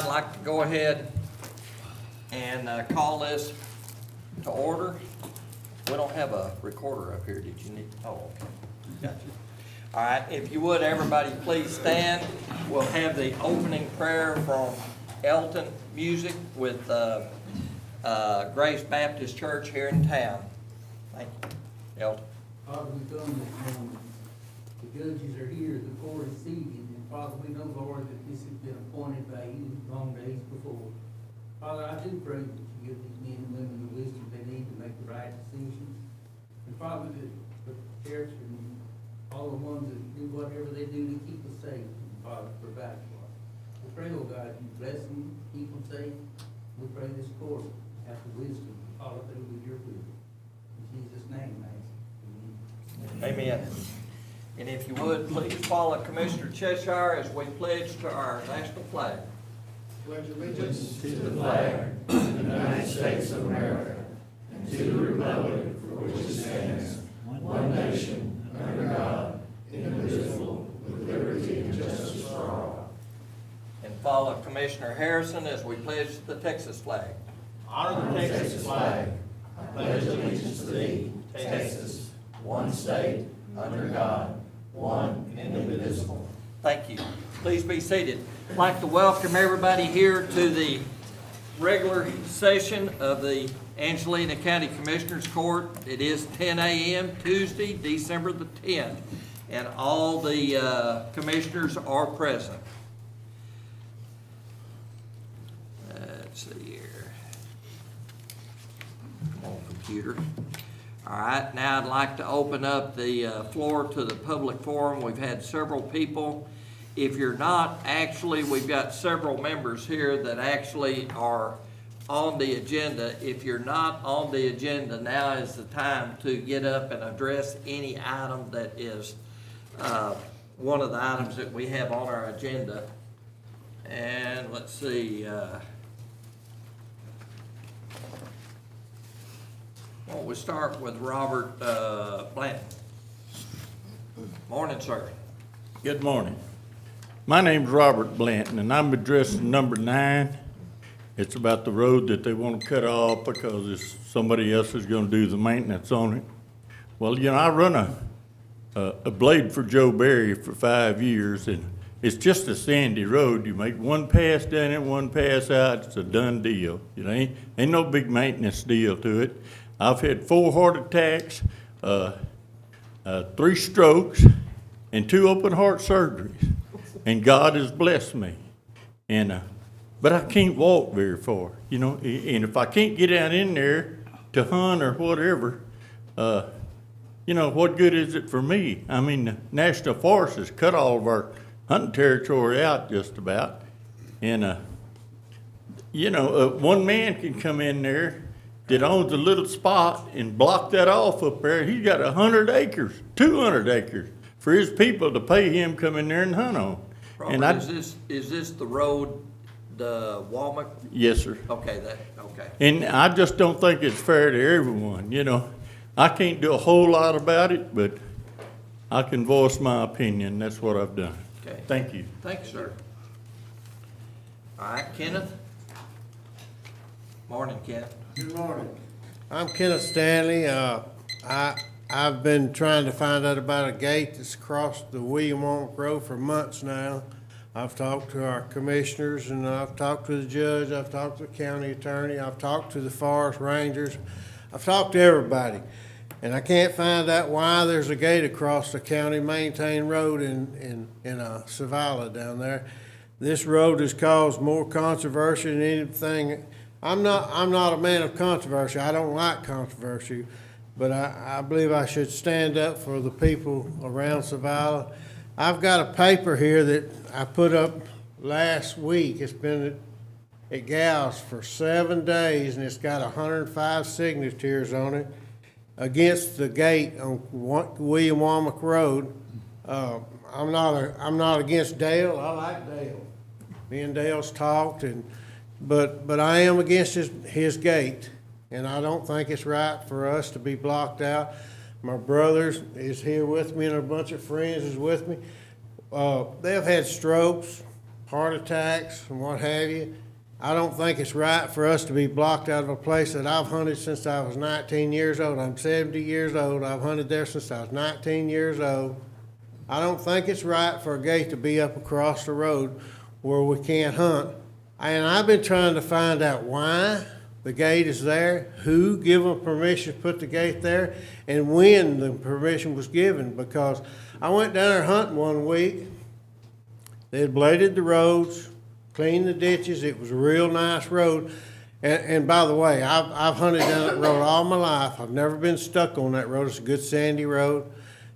I'd like to go ahead and call this to order. We don't have a recorder up here, did you need? Oh, okay. Gotcha. All right, if you would, everybody please stand. We'll have the opening prayer from Elton Music with Grace Baptist Church here in town. Thank you. Elton. Father, we come this morning. The judges are here, the court is seated, and Father, we know, Lord, that this has been appointed by you long days before. Father, I do pray that you give these men and women the wisdom they need to make the right decisions. And Father, that the sheriffs and all the ones that do whatever they do to keep us safe, and Father, provide for us. We pray, oh God, you bless them, keep them safe. We pray this court have the wisdom to follow through with your will. In Jesus' name, I ask. Amen. And if you would, please follow Commissioner Cheshire as we pledge to our national flag. Pledge allegiance to the flag of the United States of America and to the republic for which it stands, one nation, under God, indivisible, with liberty and justice for all. And follow Commissioner Harrison as we pledge the Texas flag. Honor the Texas flag. I pledge allegiance to thee, Texas, one state, under God, one and indivisible. Thank you. Please be seated. I'd like to welcome everybody here to the regular session of the Angelina County Commissioners Court. It is 10 a.m. Tuesday, December the 10th, and all the commissioners are present. Let's see here. Come on, computer. All right, now I'd like to open up the floor to the public forum. We've had several people. If you're not actually, we've got several members here that actually are on the agenda. If you're not on the agenda, now is the time to get up and address any item that is one of the items that we have on our agenda. And let's see. Well, we'll start with Robert Blanton. Morning, sir. Good morning. My name's Robert Blanton, and I'm addressing number 9. It's about the road that they want to cut off because somebody else is going to do the maintenance on it. Well, you know, I run a blade for Joe Berry for 5 years, and it's just a sandy road. You make one pass down it, one pass out, it's a done deal. You know, ain't no big maintenance deal to it. I've had 4 heart attacks, 3 strokes, and 2 open heart surgeries. And God has blessed me. And but I can't walk very far, you know. And if I can't get out in there to hunt or whatever, you know, what good is it for me? I mean, the National Forest has cut all of our hunting territory out just about. And, you know, one man can come in there that owns a little spot and block that off up there. He's got 100 acres, 200 acres for his people to pay him come in there and hunt on. Robert, And is this the road, the Walmart? Yes, sir. Okay, okay. And I just don't think it's fair to everyone, you know. I can't do a whole lot about it, but I can voice my opinion. That's what I've done. Okay. Thank you. Thanks, sir. All right, Kenneth. Morning, Kenneth. Good morning. I'm Kenneth Stanley. I've been trying to find out about a gate that's across the William Wonk Road for months now. I've talked to our commissioners, and I've talked to the judge, I've talked to the county attorney, I've talked to the forest rangers, I've talked to everybody. And I can't find out why there's a gate across the county maintained road in Savala down there. This road has caused more controversy than anything. I'm not a man of controversy. I don't like controversy, but I believe I should stand up for the people around Savala. I've got a paper here that I put up last week. It's been at Gal's for 7 days, and it's got 105 signatures on it against the gate on William Womack Road. I'm not against Dale. I like Dale. Me and Dale's talked, but I am against his gate, and I don't think it's right for us to be blocked out. My brother is here with me, and a bunch of friends is with me. They've had strokes, heart attacks and what have you. I don't think it's right for us to be blocked out of a place that I've hunted since I was 19 years old. I'm 70 years old. I've hunted there since I was 19 years old. I don't think it's right for a gate to be up across the road where we can't hunt. And I've been trying to find out why the gate is there, who gave them permission to put the gate there, and when the permission was given. Because I went down there hunting one week. They had bladed the roads, cleaned the ditches. It was a real nice road. And by the way, I've hunted down that road all my life. I've never been stuck on that road. It's a good sandy road.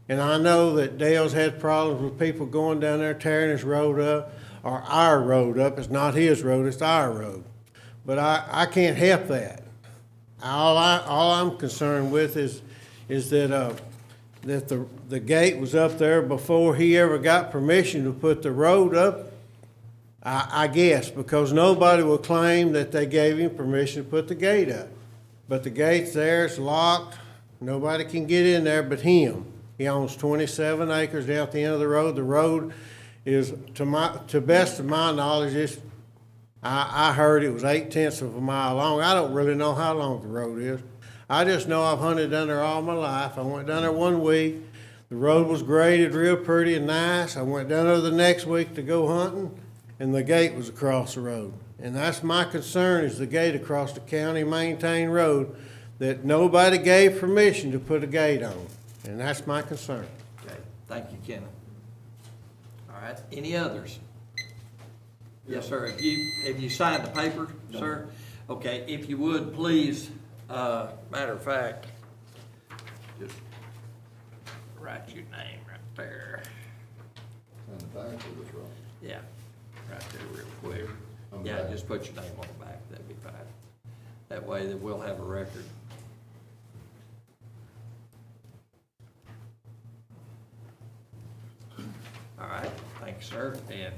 And I know that Dale's had problems with people going down there tearing his road up, or our road up. It's not his road, it's our road. But I can't help that. All I'm concerned with is that the gate was up there before he ever got permission to put the road up. I guess, because nobody will claim that they gave him permission to put the gate up. But the gate's there, it's locked, nobody can get in there but him. He owns 27 acres down at the end of the road. The road is, to best of my knowledge, I heard it was 0.8 of a mile long. I don't really know how long the road is. I just know I've hunted down there all my life. I went down there one week. The road was graded real pretty and nice. I went down there the next week to go hunting, and the gate was across the road. And that's my concern, is the gate across the county maintained road that nobody gave permission to put a gate on. And that's my concern. Okay, thank you, Ken. All right, any others? Yes, sir. Have you signed the paper, sir? Okay, if you would, please, matter of fact, just write your name right there. On the back of this road. Yeah, right there real quick. On the Yeah, back. just put your name on the back, that'd be fine. That way that we'll have a record. All right, thank you, sir. And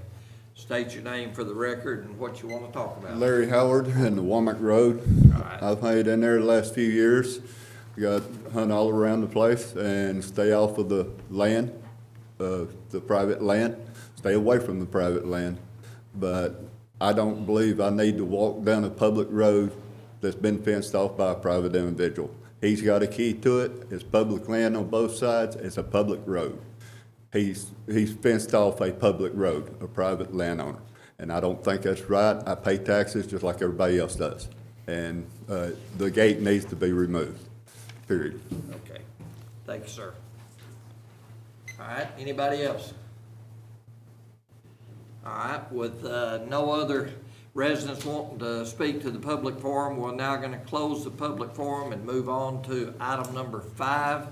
state your name for the record and what you want to talk about. Larry Howard in the Womack Road. All right. I've hunted in there the last few years. Got hunt all around the place and stay off of the land, the private land. Stay away from the private land. But I don't believe I need to walk down a public road that's been fenced off by a private individual. He's got a key to it. It's public land on both sides. It's a public road. He's fenced off a public road, a private landowner. And I don't think that's right. I pay taxes just like everybody else does. And the gate needs to be removed, period. Okay, thank you, sir. All right, anybody else? All right, with no other residents wanting to speak to the public forum, we're now going to close the public forum and move on to item number 5,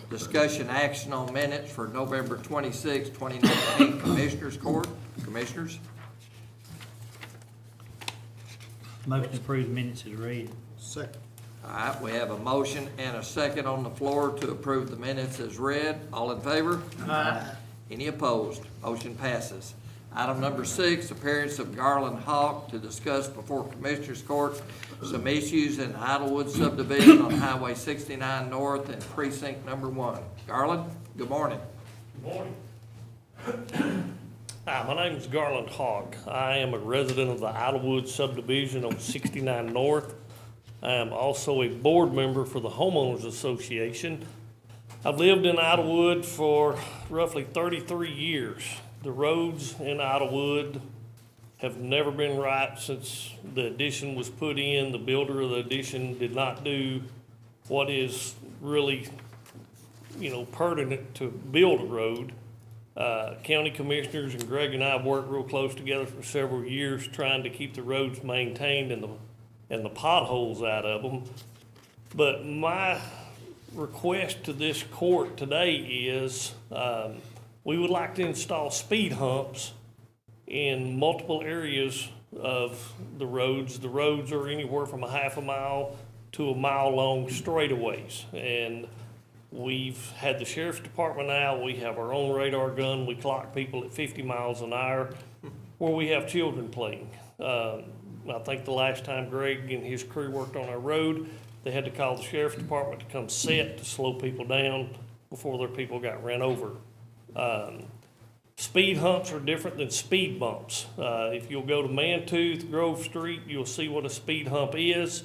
discussion action on minutes for November 26, 2019 Commissioners Court. Commissioners? Motion to approve the minutes is read. Second. All right, we have a motion and a second on the floor to approve the minutes as read. All in favor? Aye. Any opposed? Motion passes. Item number 6, appearance of Garland Hawk to discuss before Commissioners Court some issues in Idlewood subdivision on Highway 69 North and Precinct Number 1. Garland, good morning. Good morning. Hi, my name is Garland Hawk. I am a resident of the Idlewood subdivision on 69 North. I am also a board member for the Homeowners Association. I've lived in Idlewood for roughly 33 years. The roads in Idlewood have never been right since the addition was put in. The builder of the addition did not do what is really, pertinent to build a road. County commissioners and Greg and I have worked real close together for several years trying to keep the roads maintained and the potholes out of them. But my request to this court today is we would like to install speed humps in multiple areas of the roads. The roads are anywhere from a half a mile to a mile long straightaways. And we've had the sheriff's department out. We have our own radar gun. We clock people at 50 miles an hour where we have children playing. I think the last time Greg and his crew worked on our road, they had to call the sheriff's department to come set to slow people down before their people got ran over. Speed humps are different than speed bumps. If you'll go to Mantooth, Grove Street, you'll see what a speed hump is.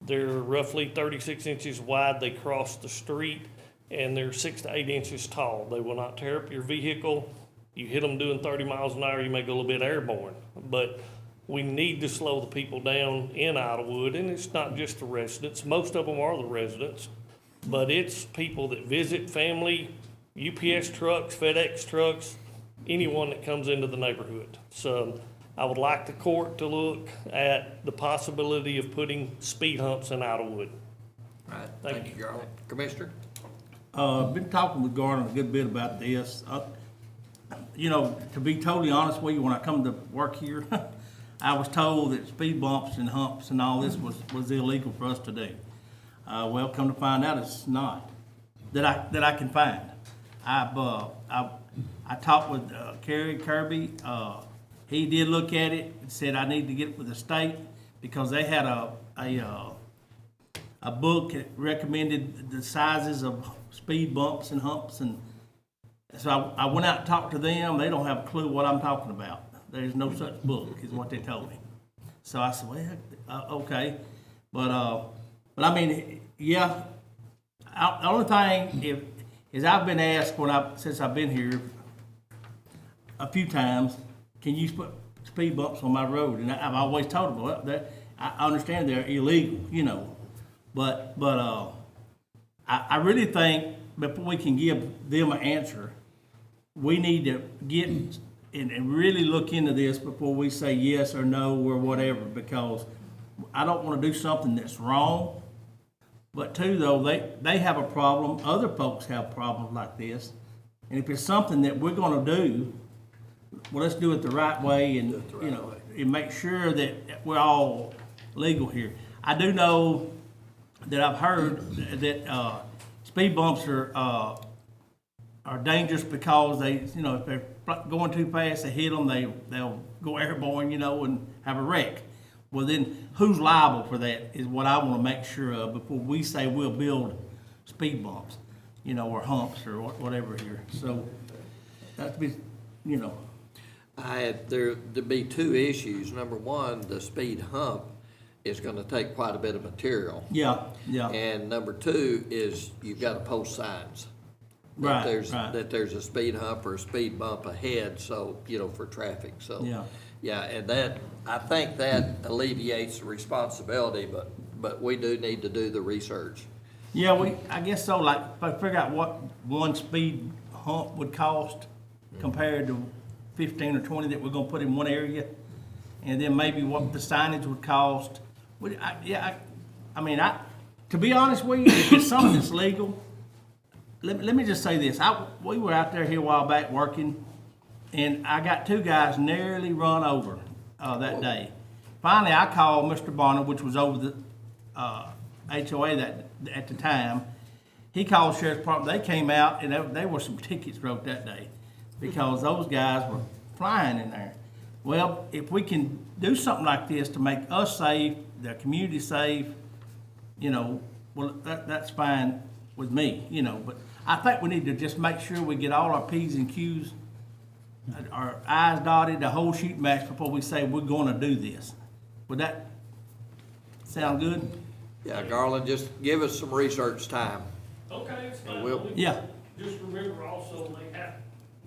They're roughly 36 inches wide. They cross the street, and they're 6 to 8 inches tall. They will not tear up your vehicle. You hit them doing 30 miles an hour, you may go a little bit airborne. But we need to slow the people down in Idlewood, and it's not just the residents. Most of them are the residents, but it's people that visit, family, UPS trucks, FedEx trucks, anyone that comes into the neighborhood. So I would like the court to look at the possibility of putting speed humps in Idlewood. All right, Thank thank you, Garland. Commissioner? Been talking with Garland a good bit about this. You know, to be totally honest with you, when I come to work here, I was told that speed bumps and humps and all this was illegal for us to do. Well, come to find out, it's not, that I can find. I talked with Kerry Kirby. He did look at it and said I need to get it with the state because they had a book that recommended the sizes of speed bumps and humps, and so I went out and talked to them. They don't have a clue what I'm talking about. There's no such book, is what they told me. So I said, well, okay, but I mean, yeah. The only thing is I've been asked since I've been here a few times, can you put speed bumps on my road? And I've always told them, well, I understand they're illegal, you know, but I really think before we can give them an answer, we need to get and really look into this before we say yes or no or whatever, because I don't want to do something that's wrong. But too, though, they have a problem. Other folks have problems like this. And if it's something that we're going to do, well, let's do it the right way and, you know, and make sure that we're all legal here. I do know that I've heard that speed bumps are dangerous because they, you know, if they're going too fast, they hit them, they'll go airborne, you know, and have a wreck. Well, then who's liable for that is what I want to make sure of before we say we'll build speed bumps, you know, or humps or whatever here. So that'd be, you know. There'd be two issues. Number one, the speed hump is gonna take quite a bit of material. Yeah. And number two is you've gotta post signs. Right. That there's a speed hump or a speed bump ahead, so, you know, for traffic, so. Yeah. Yeah, and I think that alleviates the responsibility, but we do need to do the research. Yeah, I guess so, like, if I figure out what one speed hump would cost compared to 15 or 20 that we're gonna put in one area, and then maybe what the signage would cost. To be honest with you, if it's something that's legal, let me just say this. We were out there here a while back working, and I got two guys nearly run over that day. Finally, I called Mr. Bonner, which was over the HOA at the time. He called the Sheriff's Department. They came out, and there were some tickets wrote that day because those guys were flying in there. Well, if we can do something like this to make us safe, the community safe, you know, well, that's fine with me, you know. But I think we need to just make sure we get all our P's and Q's, our I's dotted, the whole shooting match before we say we're going to do this. Would that sound good? Yeah, Garland, just give us some research time. Okay, it's And we'll- fine. Yeah. Just remember also,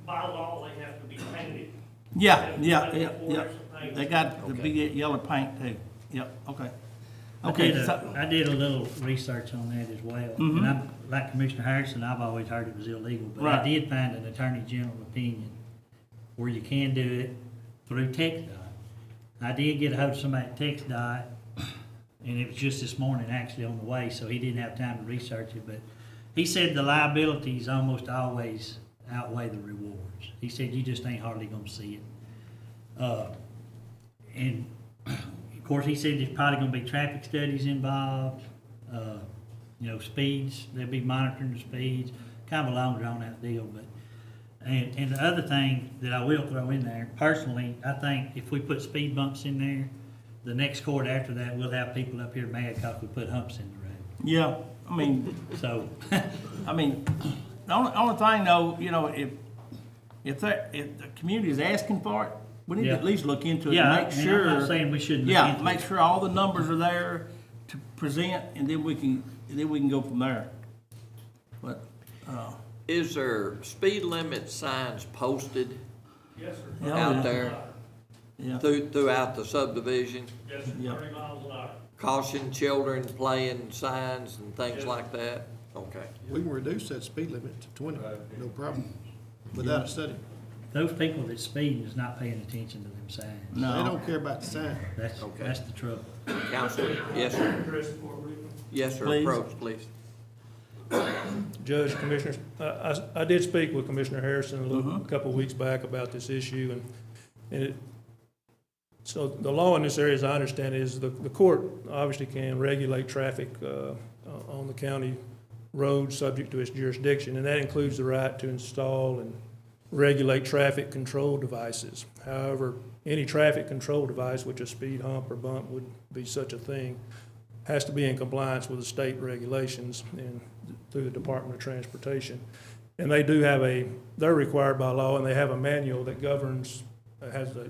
by law, they have to be painted. Yeah. They got to be yellow paint too. Yep, okay. I did a little research on that as well. And I'm, like Commissioner Harrison, I've always heard it was illegal, but I Right. did find an Attorney General opinion where you can do it through TxDOT. I did get a hold of somebody at TxDOT, and it was just this morning actually on the way, so he didn't have time to research it, but he said the liabilities almost always outweigh the rewards. He said you just ain't hardly gonna see it. And of course, he said there's probably gonna be traffic studies involved, you know, speeds, they'll be monitoring the speeds, kind of a long drawn out deal, but, and the other thing that I will throw in there, personally, I think if we put speed bumps in there, the next court after that, we'll have people up here mad because we put humps in the road. Yeah, I mean, So, the only thing though, you know, if if the community is asking for it, we need to Yeah. at least look into it Yeah, and make and sure. I'm not saying we shouldn't look Yeah, into make it. sure all the numbers are there to present, and then we can go from there. But, Is there speed limit signs posted Yes, sir. Yeah, out yeah. there yeah, throughout the subdivision? Yes, sir, Yeah. 30 miles an hour. Caution children playing signs and things like that? Okay. We can reduce that speed limit to 20, no problem, without a study. Those people that speed is not paying attention to them signs. They no, don't care about the sign. Okay. That's the trouble. Counselor? Yes, sir. Chris, before we- Yes, sir. Please. Approach, please. Judge, Commissioners, I did speak with Commissioner Harrison a couple of weeks back about this issue, so the law in this area, as I understand it, is the court obviously can regulate traffic on the county roads subject to its jurisdiction, and that includes the right to install and regulate traffic control devices. However, any traffic control device, which a speed hump or bump would be such a thing, has to be in compliance with the state regulations and through the Department of Transportation. And they do have they're required by law, and they have a manual that governs,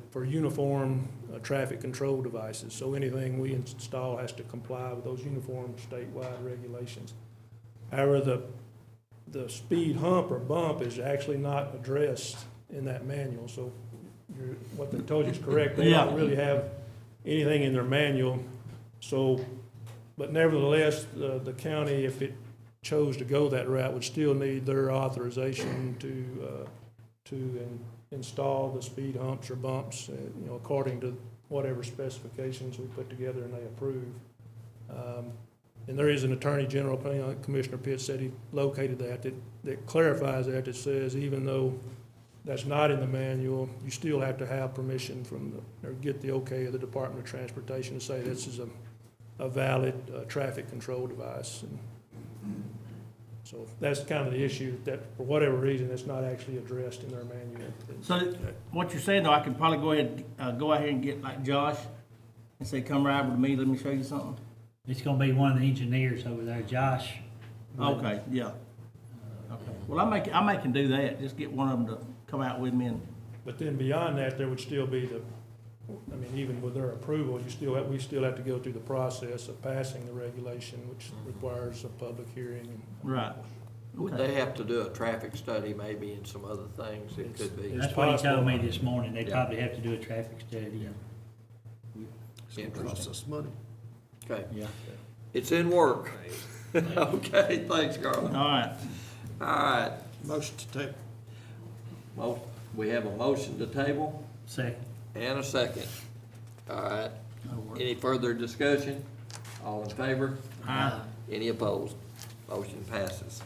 for uniform traffic control devices. So anything we install has to comply with those uniform statewide regulations. However, the speed hump or bump is actually not addressed in that manual, so what they told you is correct. They don't really have anything in their manual, so, but nevertheless, the county, if it chose to go that route, would still need their authorization to install the speed humps or bumps, according to whatever specifications we put together and they approve. And there is an Attorney General, Commissioner Pitts said he located that clarifies that says even though that's not in the manual, you still have to have permission or get the okay of the Department of Transportation to say this is a valid traffic control device. And so that's kind of the issue, that for whatever reason, it's not actually addressed in their manual. so what you're saying, though, I can probably go ahead and get like Josh and say, come ride with me, let me show you something. It's gonna be one of the engineers over there, Josh. Okay, yeah. Okay, well, I make him do that, just get one of them to come out with me and, But then beyond that, there would still be even with their approval, we still have to go through the process of passing the regulation, which requires a public hearing. right. Would they have to do a traffic study maybe and some other things? It could be. That's what he told possible. me this morning. They'd Yeah. probably have to do a traffic study. It's gonna cost us money. Okay. Yeah. It's in work. Okay, thanks, Carl. All right. All right. Motion to table. Well, we have a motion to table Second. and a second. All right. Any further discussion? All in favor? Aye. Any opposed? Motion passes.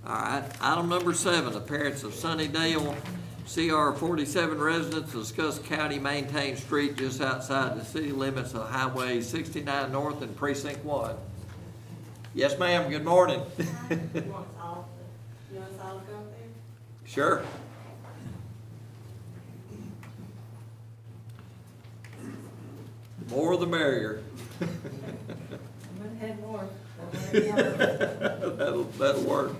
All right, item number 7, appearance of Sunnydale CR 47 residents to discuss county maintained street just outside the city limits of Highway 69 North and Precinct 1. Yes, ma'am, good morning. You want us all to go up there? Sure. The more the merrier. I'm gonna head north. That'll work.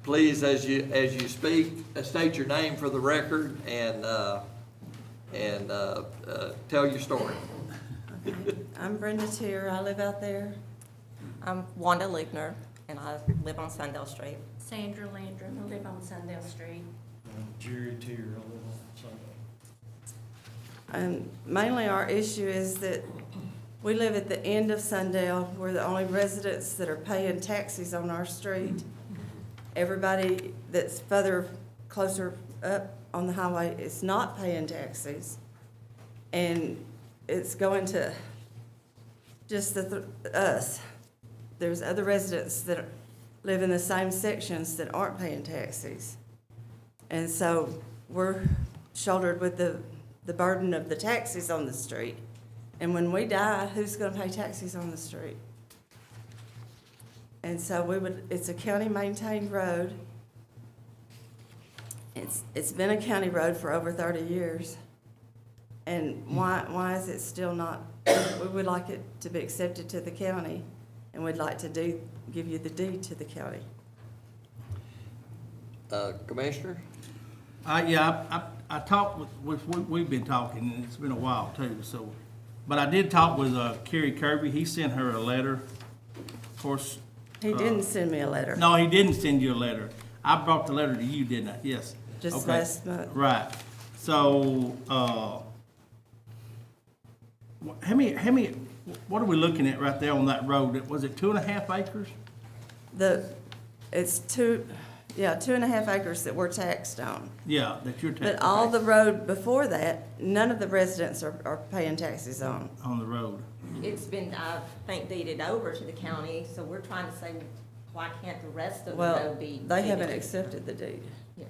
Please, as you speak, state your name for the record and tell your story. I'm Brenda Tier, I live out there. I'm Wanda Ligner, and I live on Sundale Street. Sandra Landrum, I live on Sundale Street. Jury tier, a little, And mainly our issue is that we live at the end of Sundale. We're the only residents that are paying taxis on our street. Everybody that's closer up on the highway is not paying taxis. And it's going to just us. There's other residents that live in the same sections that aren't paying taxis. And so we're shouldered with the burden of the taxis on the street. And when we die, who's gonna pay taxis on the street? And so it's a county-maintained road. It's been a county road for over 30 years. And why is it still not, we would like it to be accepted to the county, and we'd like to give you the deed to the county. Commissioner? I talked we've been talking, and it's been a while too, so. But I did talk with, Kerry Kirby. He sent her a letter. Of course, He didn't send me a letter, no, he didn't send you a letter. I brought the letter to you, didn't I? Yes. just Okay. last month. Right. So, how many, what are we looking at right there on that road? Was it 2.5 acres? It's 2.5 acres that we're taxed on. Yeah, that you're taxing. But all the road before that, none of the residents are paying taxes on. On the road. It's been, I think, deeded over to the county, so we're trying to say, why can't the rest of the Well, road be? they deeded? haven't accepted the deed. Yes.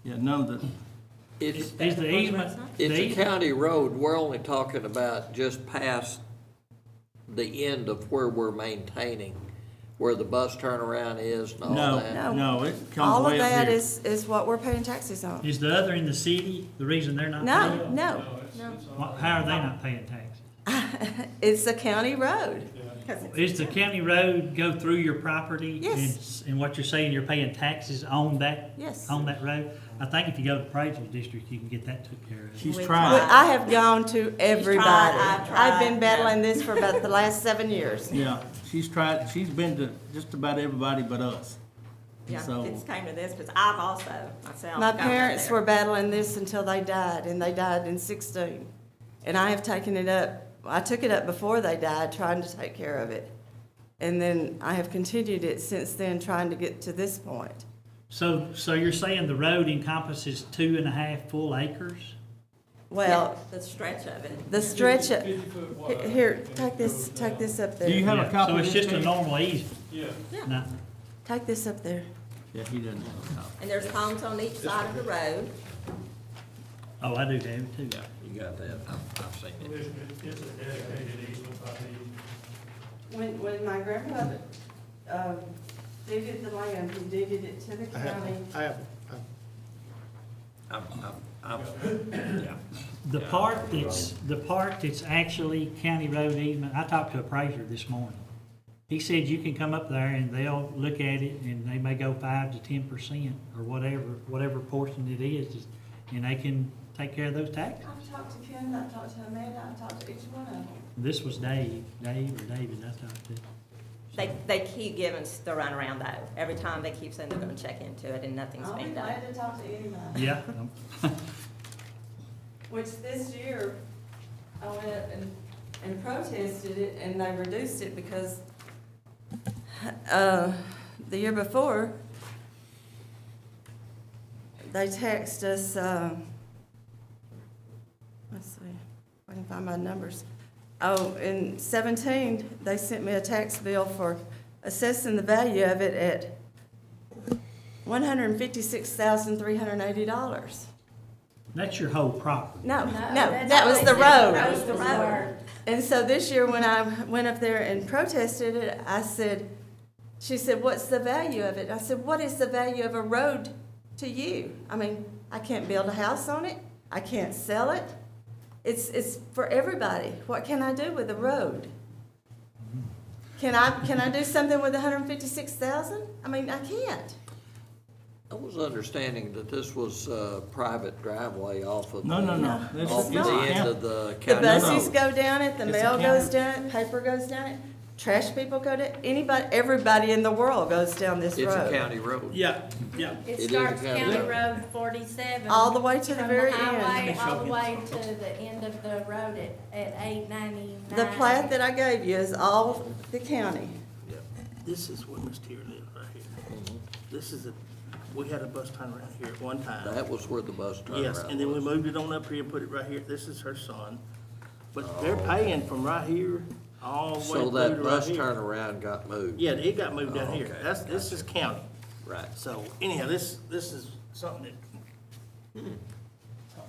Yeah, none of the, It's, Is the easement, it's a the- county road, we're only talking about just past the end of where we're maintaining, where the bus turnaround is and all that. no, it comes All of way up that here. is what we're paying taxes on. is the other in the city the reason they're not No, paying? no, How are they not paying taxes? it's a county road. Is the county road go through your property? Yes. And what you're saying, you're paying taxes on that? Yes. On that road? I think if you go to appraisal district, you can get that took care of. She's We trying. Well, I have gone to everybody. I've tried, I've been yeah. battling this for about the last 7 years. Yeah, she's tried, she's been to just about everybody but us. Yeah, So- it's came to this, because I've also, myself. My gone parents there. were battling this until they died, and they died in 16. And I have taken it up, I took it up before they died, trying to take care of it. And then I have continued it since then, trying to get to this point. So you're saying the road encompasses 2.5 full acres? Well, Yeah, the stretch of it. the stretch, here, take this up Do you there. have a copy So of it's this? just a Ted? normal easement? Yeah. Take this up there. Yeah, he doesn't have a copy. And there's homes on each side of the road. Oh, I do have it too. Yeah, you got that, I've seen it. Commissioner, it's a dedicated easement by the When my grandfather, deeded the land, he deeded it to the county. Yeah. The part that's actually county road easement, I talked to a appraiser this morning. He said you can come up there and they'll look at it and they may go 5 to 10% or whatever portion it is, and they can take care of those taxes. I've talked to Ken, I've talked to Amanda, I've talked to each one of them. This was Dave or David I talked to. They keep giving us the runaround though. Every time they keep saying they're gonna check into it and nothing's I'll be been done. glad to talk to anybody. Yeah. Which this year, I went up and protested it, and they reduced it because, the year before, they taxed us, let's see, if I can find my numbers. Oh, in 17, they sent me a tax bill for assessing the value of it at $156,380. That's your whole property. No, that's that was what the they said. road. That was the road. And so this year, when I went up there and protested it, I said, she said, what's the value of it? I said, what is the value of a road to you? I mean, I can't build a house on it. I can't sell it. It's for everybody. What can I do with a road? Can I do something with 156,000? I mean, I can't. I was understanding that this was a private driveway off of. No. This Off is the not. end of the The county. buses go down it, the It's a mail county- goes down it, paper goes down it, trash people go down, everybody in the world goes down this It's a road. county road. Yeah. It is a starts county County road. Road 47. All the way to the from very highway end. all the way to the end of the road at 899. The plat that I gave you is all the county. This is where Miss Tier lives right here. This is we had a bus turnaround here at one time. That was where the bus turned Yes, around and then we was. moved it on up here and put it right here. This is her son. But they're paying from right here all the way So through to that right bus here. turnaround got moved? Yeah, it got moved down Oh, here. okay. This is county. Right. So anyhow, this is something that.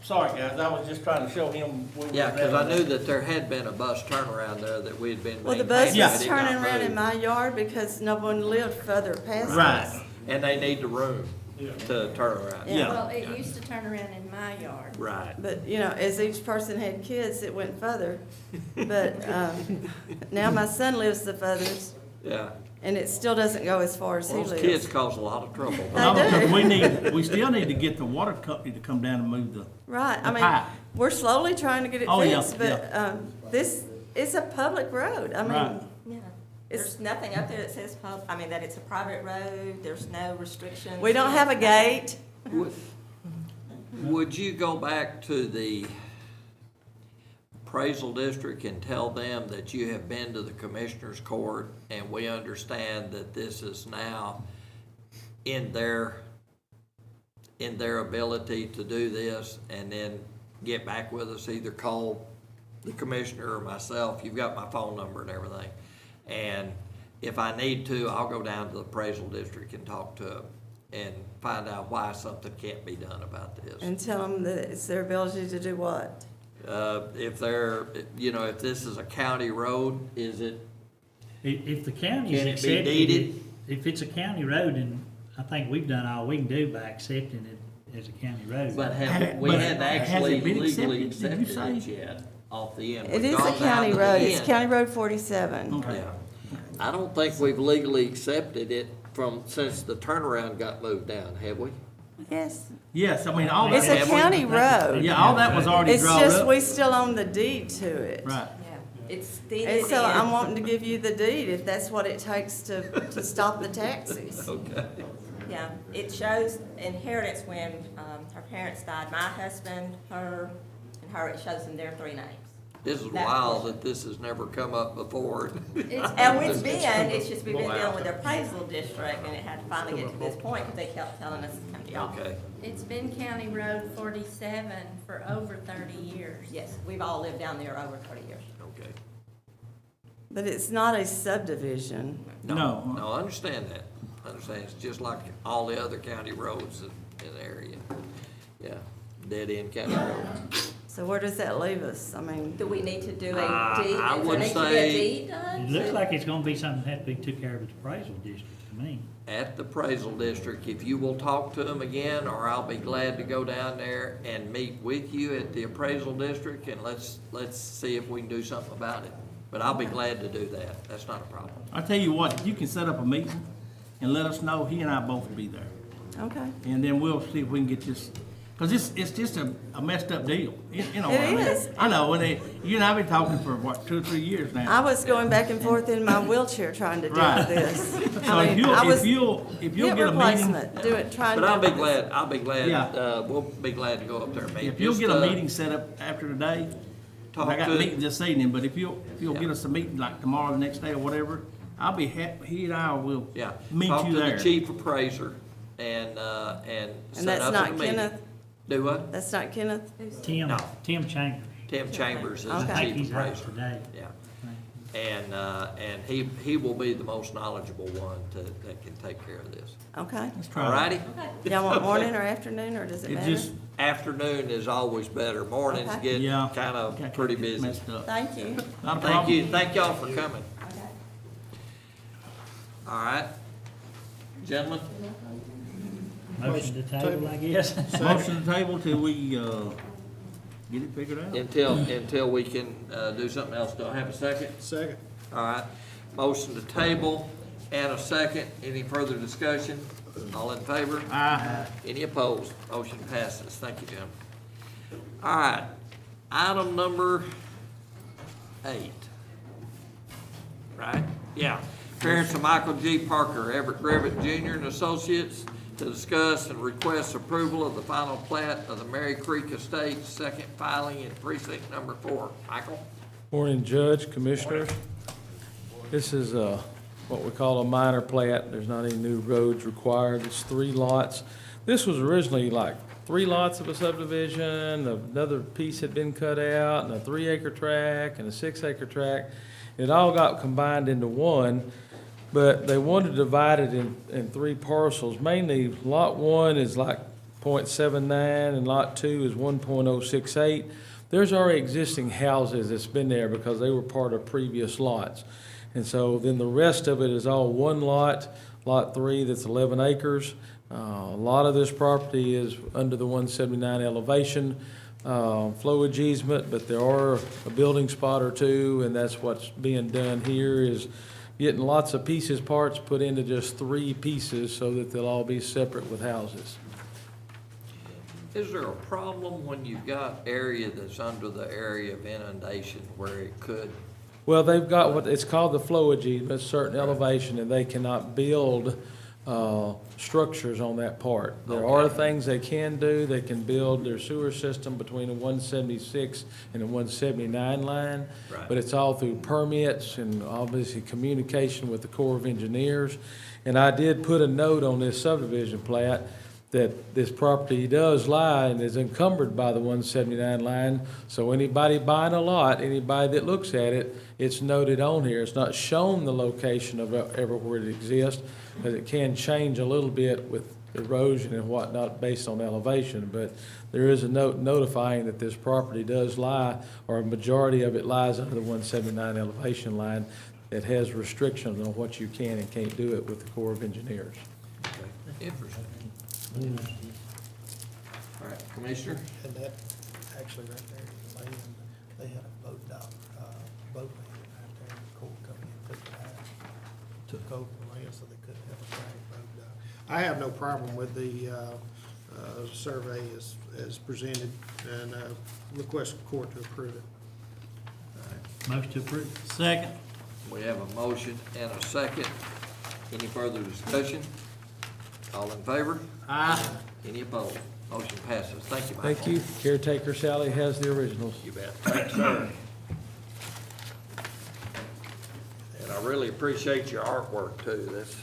Sorry, guys, I was just trying to show him. where we Yeah, was because at. I knew that there had been a bus turnaround there that we had been Well, the maintaining. bus Yeah. was and it got turning around in moved. my yard because no one lived further past us. Right. And they need the room to turn around. Yeah. Well, it used to turn around in my yard. Right. But, as each person had kids, it went further. But, now my son lives the furthest. Yeah. and it still doesn't go as far as he Those lives. kids cause a lot of trouble. They do. Because we still need to get the water company to come down and move the, Right, I the mean, pipe. we're slowly trying to get it Oh, yeah, fixed, but, this is a public road, I Right. mean, Yeah. It's- There's nothing up there that says that it's a private road, there's no restrictions. we don't have a gate. Would you go back to the appraisal district and tell them that you have been to the commissioner's court and we understand that this is now in their ability to do this, and then get back with us, either call the commissioner or myself, you've got my phone number and everything. And if I need to, I'll go down to the appraisal district and talk to them and find out why something can't be done about this. And tell them that it's their ability to do what? If they're, if this is a county road, is it, If the county's Can it be accepted, deeded? if it's a county road, then I think we've done all we can do by accepting it as a county road. but we But hadn't has actually it been legally accepted, did you accepted it say? yet off the end. It We've is a gone down county to the road, it's end. County Road 47. Okay. Yeah. I don't think we've legally accepted it since the turnaround got moved down, have we? Yes, Yes, I mean, all it's that, a Have we? county road. yeah, all that was already It's drawn just, up. we still own the deed to it. Right. Yeah, it's deeded And so I'm in. wanting to give you the deed if that's what it takes to stop the taxis. Okay. Yeah, it shows inheritance when, her parents died, my husband, her, and her, it shows in their three names. This is That wild portion. that this has never come up before. And it's just we've been dealing with the appraisal district, and it had to finally get to this point, because they kept telling us to come to y'all. Okay. It's been County Road 47 for over 30 years. Yes, we've all lived down there over 30 years. Okay. But it's not a subdivision. No. No, I understand that. I understand. It's just like all the other county roads in the area. Yeah, dead end county roads. So where does that leave us? I mean, Do we need to do a I deed? Does would there need to be a say- deed done? It looks like it's gonna be something that has to be took care of at the appraisal district to me. At the appraisal district, if you will talk to them again, or I'll be glad to go down there and meet with you at the appraisal district, and let's see if we can do something about it. But I'll be glad to do that. That's not a problem. I tell you what, if you can set up a meeting and let us know, he and I both will be there. okay. And then we'll see if we can get this, because it's just a messed up deal. You know It what I mean? is. I know, and you and I have been talking for, what, 2 or 3 years now. I was going back and forth in my wheelchair trying to deal Right. with this. So I mean, I was if you'll hip get a meeting, replacement, trying to. But I'll be do this. glad, Yeah. we'll be glad to go up there and meet. if you'll Just, get a meeting set up after today, talk I got to- meetings this evening, but if you'll Yeah. get us a meeting like tomorrow, the next day or whatever, I'll be happy, he and I will Yeah. meet Talk you to there. the chief appraiser and set that's up a not meeting. Kenneth? Do what? That's not Kenneth? Tim, No. Tim Chambers, Tim Chambers is Okay. I the think chief he's out appraiser. today. Yeah. And he will be the most knowledgeable one that can take care of this. Okay. Let's try All it. righty? Y'all want morning or afternoon, or does it It matter? just, Afternoon is always better. Mornings Okay. get yeah. kind of got pretty busy. Messed up. Thank you. Not a Thank problem. you, thank y'all for coming. Okay. All right. Gentlemen, Motion to table, I guess. Motion to table till we, get it figured out. until we can do something else. Do I have a second? Second. All right. Motion to table and a second. Any further discussion? All in favor? Aye. Any opposed? Motion passes. Thank you, Jim. All right. Item number 8. Right? Yeah. Parents of Michael G. Parker, Everett Griffith Jr. and Associates, to discuss and request approval of the final plat of the Mary Creek Estates, second filing in precinct number 4. Michael? Morning, Judge, Commissioners. This is what we call a minor plat. There's not any new roads required. It's 3 lots. This was originally like 3 lots of a subdivision. Another piece had been cut out, and a 3-acre tract and a 6-acre tract. It all got combined into one, but they wanted to divide it in 3 parcels. Mainly, Lot 1 is like .79, and Lot 2 is 1.068. There's already existing houses that's been there because they were part of previous lots. And so then the rest of it is all one lot, Lot 3, that's 11 acres. A lot of this property is under the 179 elevation flowage easement, but there are a building spot or two, and that's what's being done here is getting lots of pieces, parts put into just 3 pieces so that they'll all be separate with houses. Is there a problem when you've got area that's under the area of inundation where it could? Well, they've got what, it's called the flowage easement, certain elevation, and they cannot build structures on that part. There are things they can do. They can build their sewer system between the 176 and the 179 line. Right. But it's all through permits and obviously communication with the Corps of Engineers. And I did put a note on this subdivision plat that this property does lie and is encumbered by the 179 line. So anybody buying a lot, anybody that looks at it, it's noted on here. It's not shown the location of everywhere it exists, because it can change a little bit with erosion and whatnot based on elevation. But there is a note notifying that this property does lie, or a majority of it lies under the 179 elevation line that has restrictions on what you can and can't do it with the Corps of Engineers. Interesting. All right, Commissioner? And that, actually right there, the land, they had a boat dock, boat landing right there, and the Corps come in, took it out, took over the land so they couldn't have a giant boat dock. I have no problem with the, survey as presented, and, request the court to approve it. Motion to approve. Second. We have a motion and a second. Any further discussion? All in favor? Aye. Any opposed? Motion passes. Thank you, Michael. Thank you. Caretaker Sally has the originals. You bet. Thanks, sir. And I really appreciate your artwork too. That's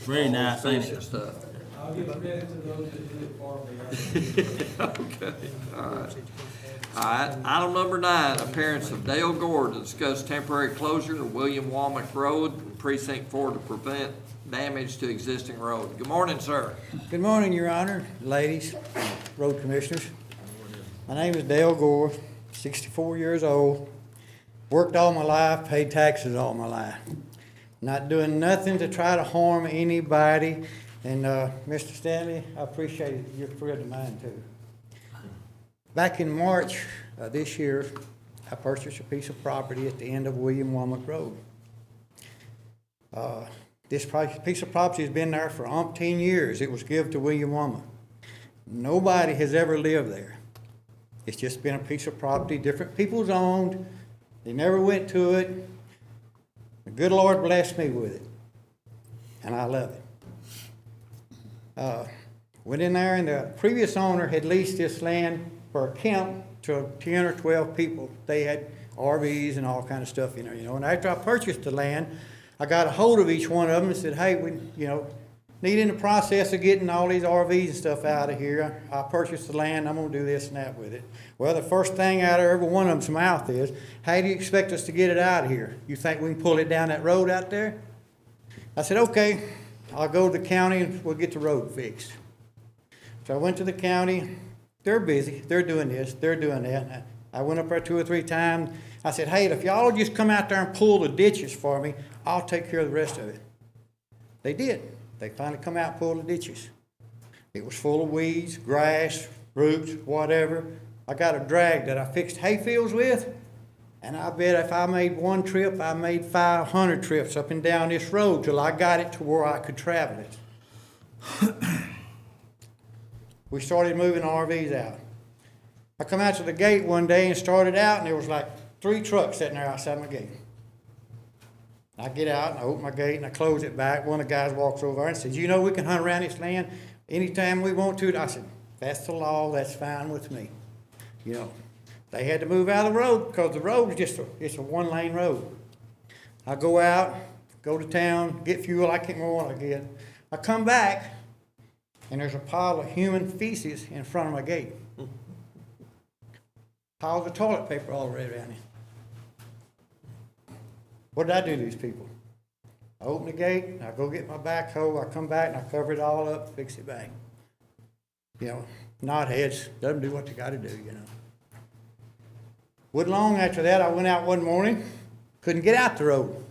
Very nice, ain't fancy it? stuff. I'll give credit to those that did it for me. Okay, all right. All right, item number 9, appearance of Dale Gore to discuss temporary closure of William Womack Road in Precinct 4 to prevent damage to existing road. Good morning, sir. Good morning, Your Honor, ladies, road commissioners. My name is Dale Gore, 64 years old, worked all my life, paid taxes all my life. Not doing nothing to try to harm anybody. And Mr. Stanley, I appreciate your friend of mine too. Back in March this year, I purchased a piece of property at the end of William Womack Road. This piece of property has been there for umpteen years. It was given to William Womack. Nobody has ever lived there. It's just been a piece of property different people's owned. They never went to it. The good Lord blessed me with it, and I love it. Went in there, and the previous owner had leased this land for a camp to 10 or 12 people. They had RVs and all kind of stuff in there, you know. And after I purchased the land, I got a hold of each one of them and said, hey, we, you know, need in the process of getting all these RVs and stuff out of here. I purchased the land, I'm gonna do this and that with it. Well, the first thing out of every one of them's mouth is, how do you expect us to get it out of here? You think we can pull it down that road out there? I said, okay, I'll go to the county and we'll get the road fixed. So I went to the county. They're busy, they're doing this, they're doing that. I went up there 2 or 3 times. I said, hey, if y'all just come out there and pull the ditches for me, I'll take care of the rest of it. They did. They finally come out and pulled the ditches. It was full of weeds, grass, roots, whatever. I got a drag that I fixed hayfields with, and I bet if I made one trip, I made 500 trips up and down this road till I got it to where I could travel it. We started moving RVs out. I come out to the gate one day and started out, and there was like 3 trucks sitting there outside my gate. I get out and I open my gate and I close it back. One of the guys walks over and says, you know, we can hunt around this land anytime we want to. I said, that's the law, that's fine with me. You know, they had to move out of the road because the road is it's a 1-lane road. I go out, go to town, get fuel, I can't remember what I get. I come back and there's a pile of human feces in front of my gate. Piles of toilet paper all around it. What did I do to these people? I open the gate, I go get my backhoe, I come back and I cover it all up, fix it back. You know, nod heads, let them do what they gotta do, you know. Wasn't long after that, I went out one morning, couldn't get out the road.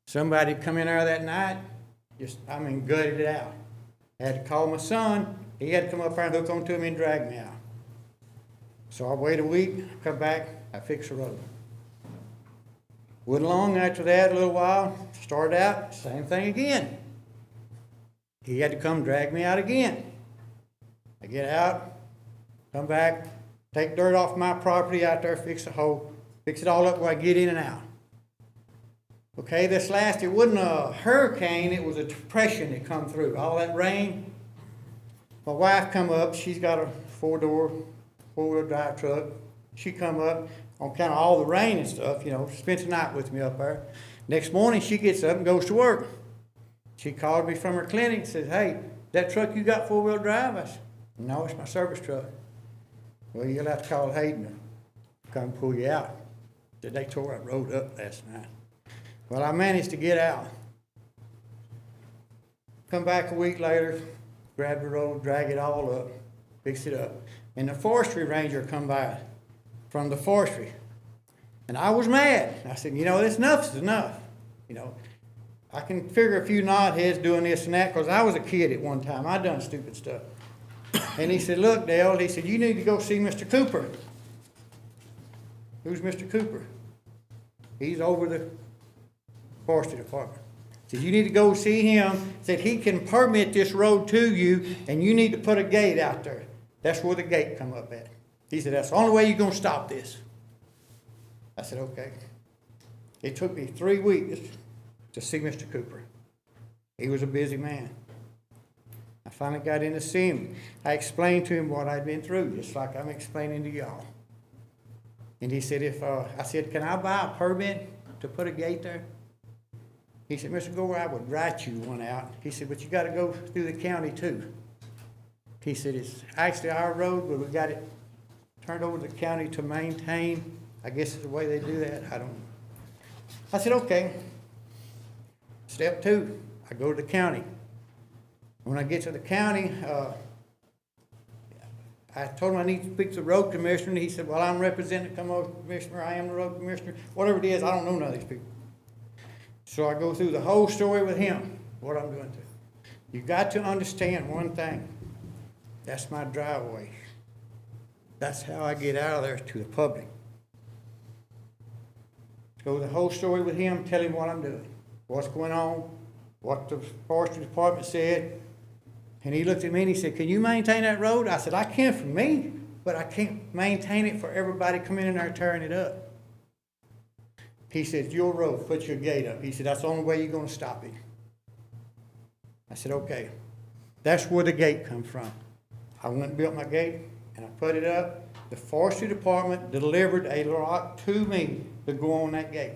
Somebody had come in there that night, gutted it out. I had to call my son, he had to come up there and hook onto me and drag me out. So I wait a week, come back, I fix the road. Went along after that a little while, started out, same thing again. He had to come drag me out again. I get out, come back, take dirt off my property out there, fix the hole, fix it all up where I get in and out. Okay, this last, it wasn't a hurricane, it was a depression that come through. All that rain. My wife come up, she's got a four-wheel drive truck. She come up on kind of all the rain and stuff, you know, spent the night with me up there. Next morning, she gets up and goes to work. She called me from her clinic and says, hey, that truck you got four-wheel drive? I said, no, it's my service truck. Well, you'll have to call Hayden to come pull you out. Said they tore that road up last night. Well, I managed to get out. Come back a week later, grab the road, drag it all up, fix it up. And the forestry ranger come by from the forestry. And I was mad. I said, you know, this enough is enough. You know, I can figure a few knotheads doing this and that because I was a kid at one time. I done stupid stuff. And he said, look, Dale, he said, you need to go see Mr. Cooper. Who's Mr. Cooper? He's over the forestry department. Said, you need to go see him. Said, he can permit this road to you, and you need to put a gate out there. That's where the gate come up at. He said, that's the only way you're going to stop this. I said, okay. It took me 3 weeks to see Mr. Cooper. He was a busy man. I finally got in to see him. I explained to him what I'd been through, just like I'm explaining to y'all. And he said, I said, can I buy a permit to put a gate there? He said, Mr. Gore, I would write you one out. He said, but you got to go through the county too. He said, it's actually our road, but we got it turned over to the county to maintain. I guess it's the way they do that. I don't know. I said, okay. Step 2, I go to the county. When I get to the county, I told him I need to speak to the road commissioner. And he said, well, I'm representing the commissioner. I am the road commissioner. Whatever it is, I don't know none of these people. So I go through the whole story with him, what I'm doing to. You got to understand one thing. That's my driveway. That's how I get out of there to the public. Go the whole story with him, tell him what I'm doing, what's going on, what the forestry department said. And he looked at me and he said, can you maintain that road? I said, I can for me, but I can't maintain it for everybody coming in there tearing it up. He said, your road, put your gate up. He said, that's the only way you're going to stop it. I said, okay. That's where the gate comes from. I went and built my gate and I put it up. The forestry department delivered a lot to me to go on that gate.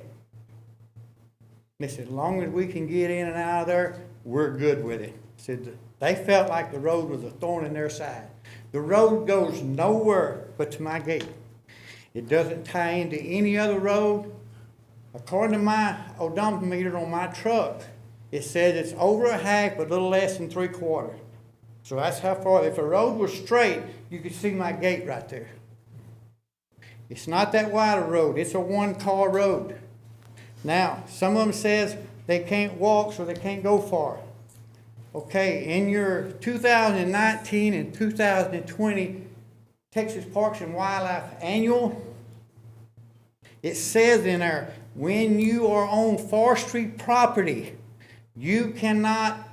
They said, as long as we can get in and out of there, we're good with it. Said they felt like the road was a thorn in their side. The road goes nowhere but to my gate. It doesn't tie into any other road. According to my odometer on my truck, it says it's over a half but a little less than 3/4. So that's how far. If the road was straight, you could see my gate right there. It's not that wide a road. It's a one-car road. Now, some of them says they can't walk, so they can't go far. Okay, in your 2019 and 2020 Texas Parks and Wildlife Annual, it says in there, when you are on forestry property, you cannot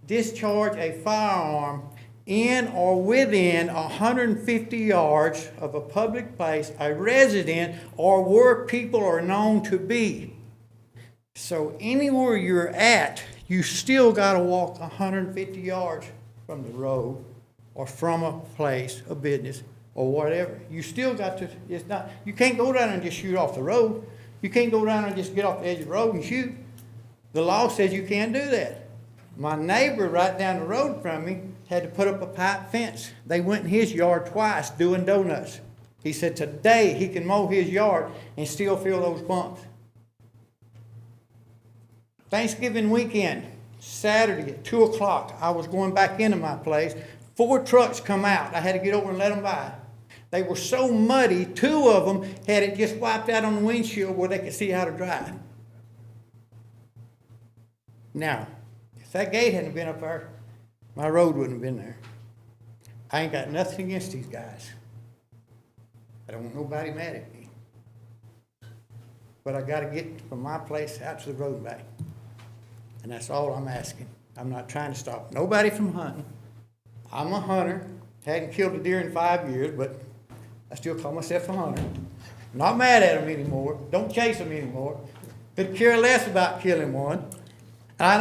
discharge a firearm in or within 150 yards of a public place, a resident, or where people are known to be. So anywhere you're at, you still got to walk 150 yards from the road or from a place, a business, or whatever. You still got to, it's not, you can't go down and just shoot off the road. You can't go down and just get off the edge of the road and shoot. The law says you can't do that. My neighbor right down the road from me had to put up a pipe fence. They went in his yard twice doing donuts. He said today he can mow his yard and still feel those bumps. Thanksgiving weekend, Saturday at 2 o'clock, I was going back into my place. 4 trucks come out. I had to get over and let them by. They were so muddy, 2 of them had it just wiped out on the windshield where they could see how to drive. Now, if that gate hadn't been up there, my road wouldn't have been there. I ain't got nothing against these guys. I don't want nobody mad at me. but I gotta get from my place out to the road back. And that's all I'm asking. I'm not trying to stop nobody from hunting. I'm a hunter, hadn't killed a deer in 5 years, but I still call myself a hunter. Not mad at them anymore, don't chase them anymore. Could care less about killing one. I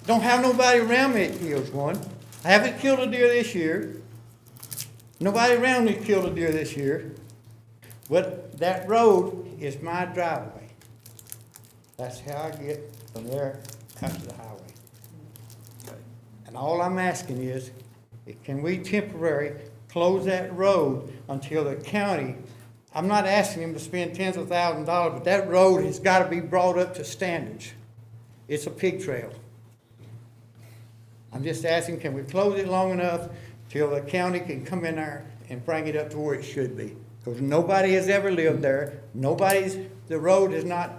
don't have nobody around me that kills one. I haven't killed a deer this year. Nobody around me killed a deer this year. But that road is my driveway. That's how I get from there out to the highway. And all I'm asking is, can we temporarily close that road until the county, I'm not asking them to spend tens of thousands of dollars, but that road has got to be brought up to standards. It's a pig trail. I'm just asking, can we close it long enough till the county can come in there and bring it up to where it should be? Because nobody has ever lived there. The road is not,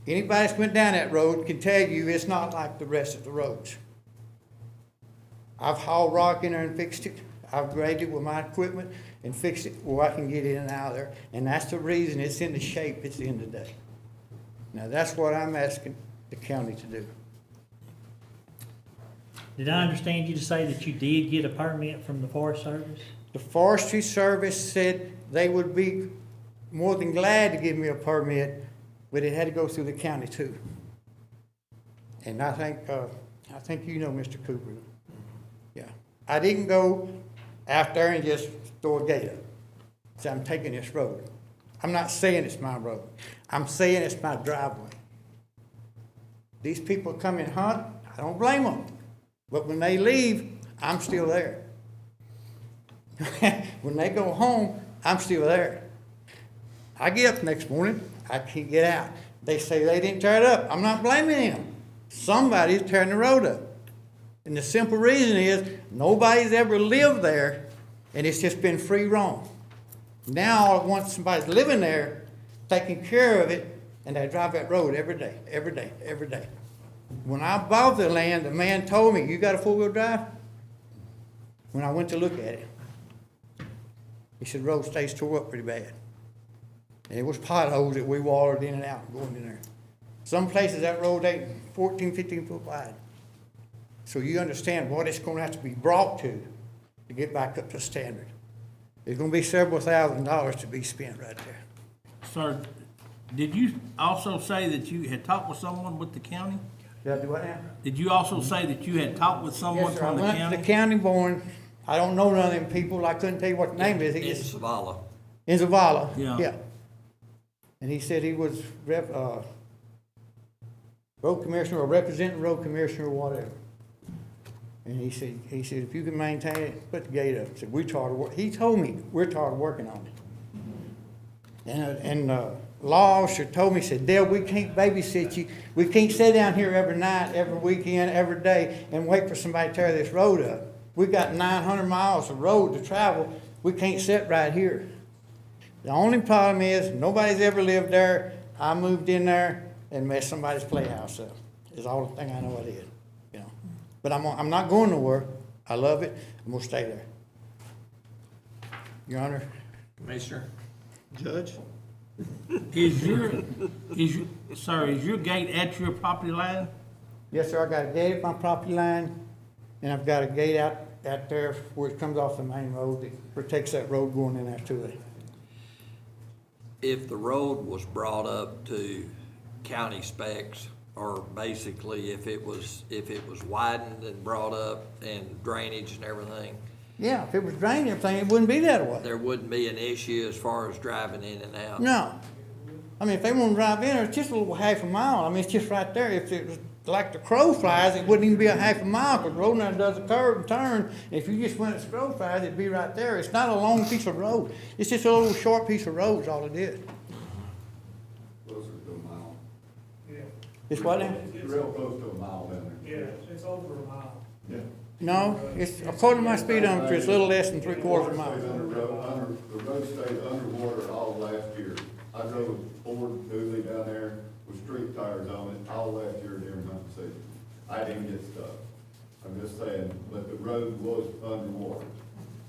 anybody that's went down that road can tell you it's not like the rest of the roads. I've hauled rock in there and fixed it. I've graded it with my equipment and fixed it where I can get in and out of there. And that's the reason it's in the shape it's in today. Now that's what I'm asking the county to do. Did I understand you to say that you did get a permit from the Forest Service? The Forestry Service said they would be more than glad to give me a permit, but it had to go through the county too. And I think you know Mr. Cooper. Yeah. I didn't go out there and just throw a gate up. Say, I'm taking this road. I'm not saying it's my road. I'm saying it's my driveway. These people come and hunt, I don't blame them. But when they leave, I'm still there. When they go home, I'm still there. I get up next morning, I can't get out. They say they didn't tear it up. I'm not blaming them. Somebody's tearing the road up. And the simple reason is nobody's ever lived there, and it's just been free roam. Now, once somebody's living there, taking care of it, and they drive that road every day, every day, every day. When I bought the land, the man told me, you got a four-wheel drive? When I went to look at it, he said, road stays tore up pretty bad. And it was potholes that we watered in and out going in there. Some places that road ain't 14, 15 foot wide. So you understand what it's going to have to be brought to get back up to standard. There's going to be several $1,000s to be spent right there. Sir, did you also say that you had talked with someone with the county? Did I do what now? Did you also say that you had talked with someone Yes, sir. from the I went county? to the county board. I don't know none of them people. I couldn't tell you what the name is. He In just, Zavala. in Zavala. Yeah. And he said he was road commissioner or representing road commissioner or whatever. And he said, if you can maintain it, put the gate up. I said, he told me, we're tired of working on it. And law officer told me, said, Dale, we can't babysit you. We can't sit down here every night, every weekend, every day and wait for somebody to tear this road up. We got 900 miles of road to travel. We can't sit right here. The only problem is nobody's ever lived there. I moved in there and messed somebody's playhouse up. Is all the thing I know I did. You know. But I'm not going nowhere. I love it. I'm gonna stay there. Your Honor. Commissioner? Judge? Is your gate at your property line? Yes, sir. I got a gate at my property line, and I've got a gate out there where it comes off the main road that protects that road going in there to it. If the road was brought up to county specs, or basically if it was widened and brought up and drainage and everything, Yeah, if it was draining everything, it wouldn't be that way. there wouldn't be an issue as far as driving in and out. No. I mean, if they want to drive in there, it's just a little half a mile. I mean, it's just right there. If it was like the crow flies, it wouldn't even be a half a mile, because the road now does a curve and turn. If you just went as crow flies, it'd be right there. It's not a long piece of road. It's just a little short piece of road is all it is. Closer to a mile. It's what now? Real close to a mile down there. Yeah, it's over a mile. Yeah. No, it's, according to my speedometer, it's a little less than 3/4 of a mile. The road stayed underwater all last year. I drove a Ford dually down there with street tires on it all last year during hunting season. I didn't get stuck. I'm just saying, but the road was underwater,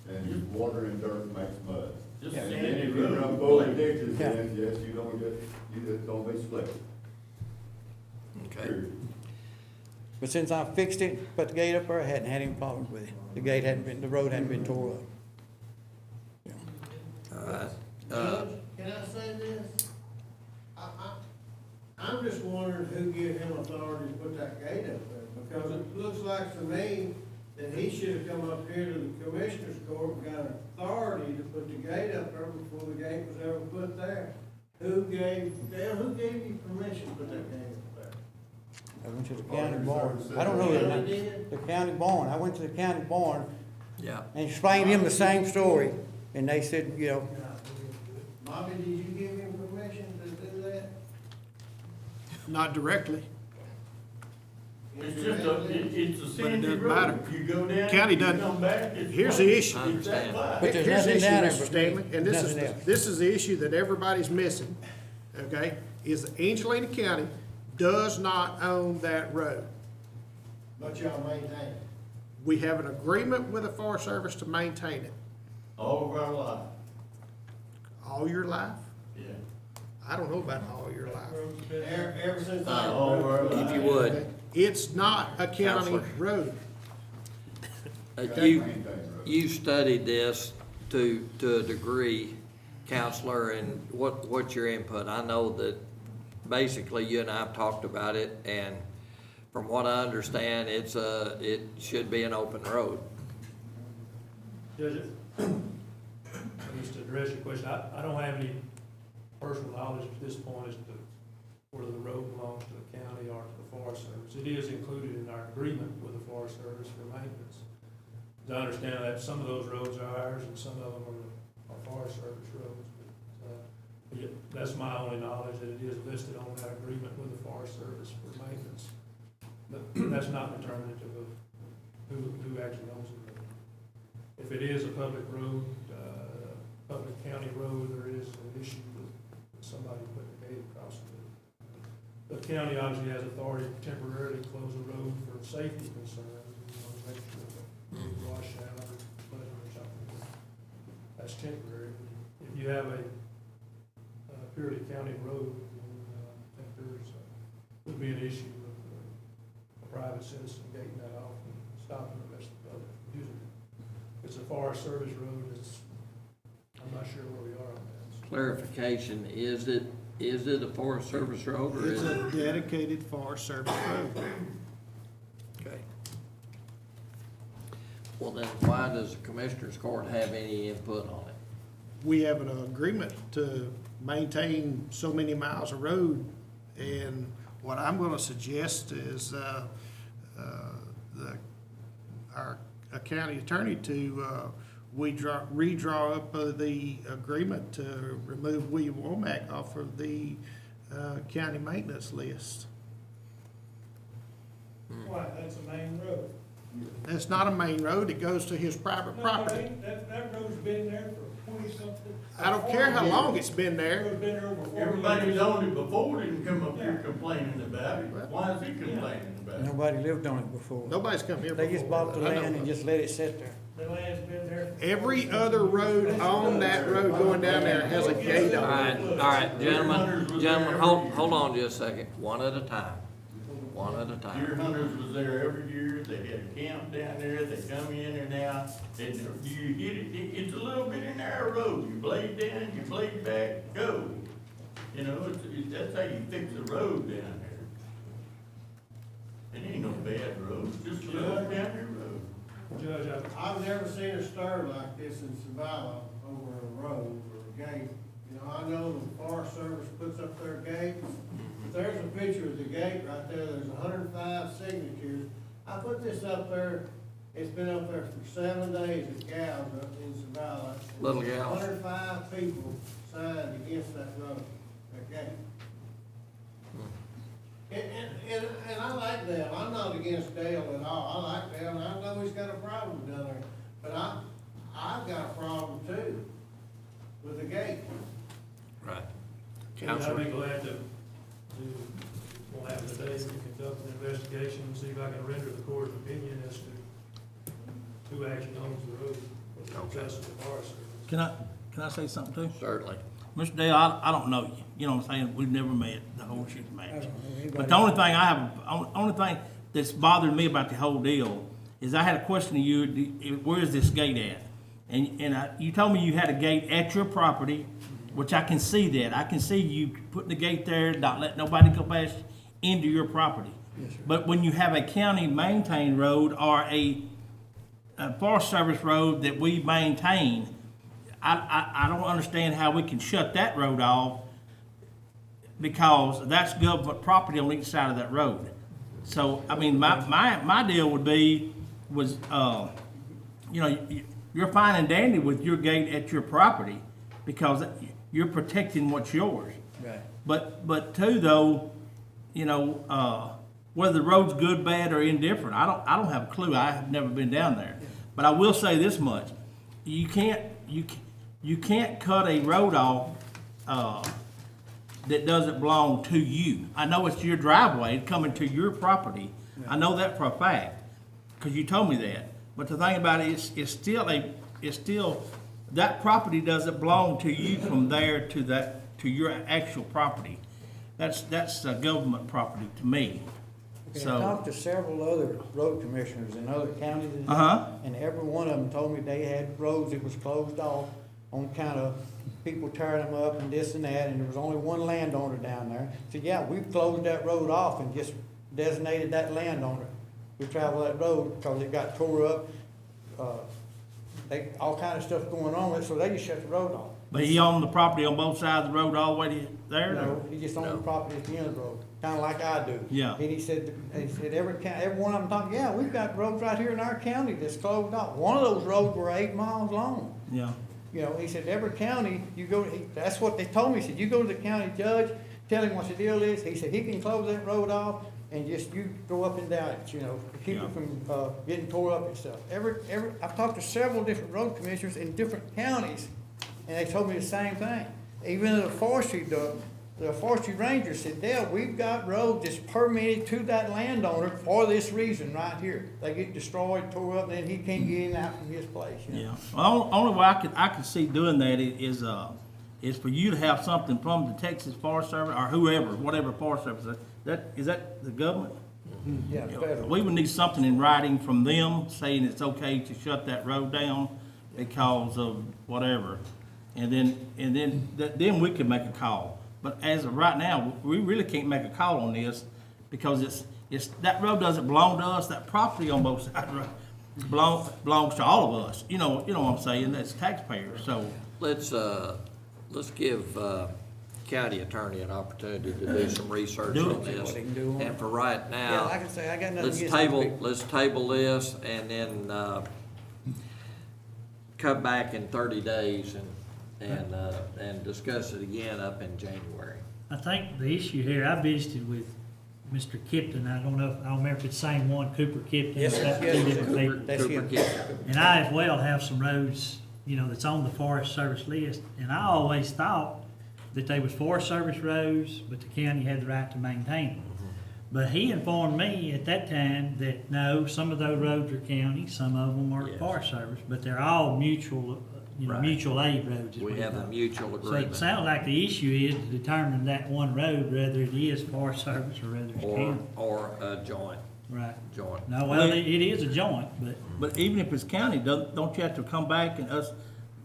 and water and dirt makes mud. Just Yeah. And sandy if you run road. both ditches, Yeah. then yes, you just don't be split. Okay. Period. But since I fixed it, put the gate up there, I hadn't had any problems with it. The gate hadn't been, the road hadn't been tore up. All right. Judge, can I say this? I'm just wondering who gave him authority to put that gate up there, because it looks like to me that he should have come up here to the commissioner's court and got authority to put the gate up there before the gate was ever put there. Who gave you permission to put that gate up there? I went to the county barn. I don't know the county barn. I went to the county barn Yeah. and explained to them the same story. And they said, you know, Bobby, did you give him permission to do that? Not directly. It's just it's a sandy doesn't road. matter. You go down, County you doesn't- come back, it's. Here's the issue. I understand. but there's Here's the nothing issue, down there Mr. but Stanley, me. and Nothing else. this is the issue that everybody's missing, okay? Is that Angelina County does not own that road. But y'all maintain it. We have an agreement with the Forest Service to maintain it All of our life, all your life. yeah. I don't know about all your life. Ever since I. All of our life. If you would, It's not a county Counselor. road. you studied this to a degree, Counselor, and what's your input? I know that basically you and I have talked about it, and from what I understand, it should be an open road. Judge, just to address your question, I don't have any personal knowledge at this point as to whether the road belongs to the county or to the Forest Service. It is included in our agreement with the Forest Service for maintenance. As I understand that some of those roads are ours and some of them are Forest Service roads. But yeah, that's my only knowledge, that it is listed on that agreement with the Forest Service for maintenance. But that's not determinative of who actually owns the road. If it is a public road, public county road, there is an issue with somebody putting a gate across it. The county obviously has authority to temporarily close a road for safety concerns, make sure that it wash out or flood or something. That's temporary. If you have a purely county road, then I think would be an issue with a private citizen gating that off and stopping the rest of the public from using it. If it's a Forest Service road, I'm not sure where we are on that. Clarification, is it a Forest Service road or It's is it? a dedicated Forest Service road. Okay. Well, then why does the Commissioners Court have any input on it? We have an agreement to maintain so many miles of road, and what I'm gonna suggest is, our county attorney to, redraw up the agreement to remove William Womack off of the, county maintenance list. Why, that's a main road. That's not a main road, it goes to his private property. That road's been there for 20-something. I don't care how long it's been there. Road's been there over 40 Everybody years. who's owned it before didn't come up here complaining about it. Why is he complaining about it? Nobody lived on it before. Nobody's come here before. They just bought the I know. land and just let it sit there. The land's been there. Every other road on that road going down there has a gate All on it. right, gentlemen, hold on just a second, one at a time, Deer hunters was there every year, they had a camp down there, they come in and out, and you hit it, it's a little bit of narrow road, you blade down, you blade back, go. You know, that's how you fix a road down there. It ain't no bad road, just a little county road. Judge, I've never seen a stir like this in Savannah over a road or a gate. You know, I know the Forest Service puts up their gates. If there's a picture of the gate right there, there's 105 signatures. I put this up there, it's been up there for 7 days at Gals up in Savannah. Little Gals. 105 people signed against that road, that gate. And I like Dale, I'm not against Dale at all, I like Dale, and I know he's got a problem down there, but I've got a problem too with the gate. right. I'd Counselor, be glad to we'll have today to conduct an investigation and see if I can render the court's opinion as to who actually owns the road. Okay. Just the Forest Service. Can I say something too? Certainly. Mr. Dale, I don't know you, you know what I'm saying, we've never met, the whole shit match. But the only thing that's bothering me about the whole deal is I had a question to you, where is this gate at? And you told me you had a gate at your property, which I can see that, I can see you putting the gate there, not letting nobody go past into your property. But when you have a county maintained road or a Forest Service road that we maintain, I don't understand how we can shut that road off because that's government property on each side of that road. So, I mean, my deal would be, you know, you're fine and dandy with your gate at your property because you're protecting what's yours. Right. But too, though, you know, whether the road's good, bad, or indifferent, I don't have a clue. I have never been down there. But I will say this much: you can't cut a road off that doesn't belong to you. I know it's your driveway coming to your property. I know that for a fact because you told me that. But the thing about it is, it's still that property doesn't belong to you from there to your actual property. That's government property to me. Okay, I talked to several other road commissioners in other counties, and every one of them told me they had roads that was closed off on kind of people tearing them up and this and that, and there was only one landowner down there. So yeah, we've closed that road off and just designated that landowner to travel that road because it got tore up. All kind of stuff going on with it, so they just shut the road off. But he owned the property on both sides of the road all the way to there? No, he just owned the property at the end of the road, kind of like I do. Yeah. And he said every one of them thought, yeah, we've got roads right here in our county that's closed off. One of those roads were 8 miles long. Yeah. You know, he said every county you go, that's what they told me. He said you go to the county judge, tell him what the deal is. He said he can close that road off and just you go up and down it, you know, to keep it from getting tore up and stuff. I've talked to several different road commissioners in different counties, and they told me the same thing. Even the forestry ranger said, Dale, we've got roads that's permitted to that landowner for this reason right here. They get destroyed, tore up, and then he can't get in and out from his place. You know? Yeah. Well, only way I could see doing that is for you to have something from the Texas Forest Service or whoever, whatever Forest Service. Is that the government? Yeah, federal. We would need something in writing from them saying it's okay to shut that road down because of whatever. And then we could make a call. But as of right now, we really can't make a call on this because it's that road doesn't belong to us. That property on both sides belongs to all of us. You know what I'm saying? That's taxpayers. So Let's give county attorney an opportunity to do some research on this. And for right now, Yeah, like I say, I got nothing against those people. let's table this and then come back in 30 days and discuss it again up in January. I think the issue here, I visited with Mr. Kipton, I don't remember if it's the same one, Cooper Kipton. Yes, that's yes, two different people. That's him. And I as well have some roads, you know, that's on the Forest Service list, and I always thought that they was Forest Service roads, but the county had the right to maintain them. But he informed me at that time that no, some of those roads are county, some of them are Forest Service, but they're all mutual, mutual aid roads. We have a mutual So agreement. it sounds like the issue is to determine that one road, whether it is Forest Service or whether it's county. Or a joint. Right. Joint. No, well, it is a joint, but even if it's county, don't you have to come back and us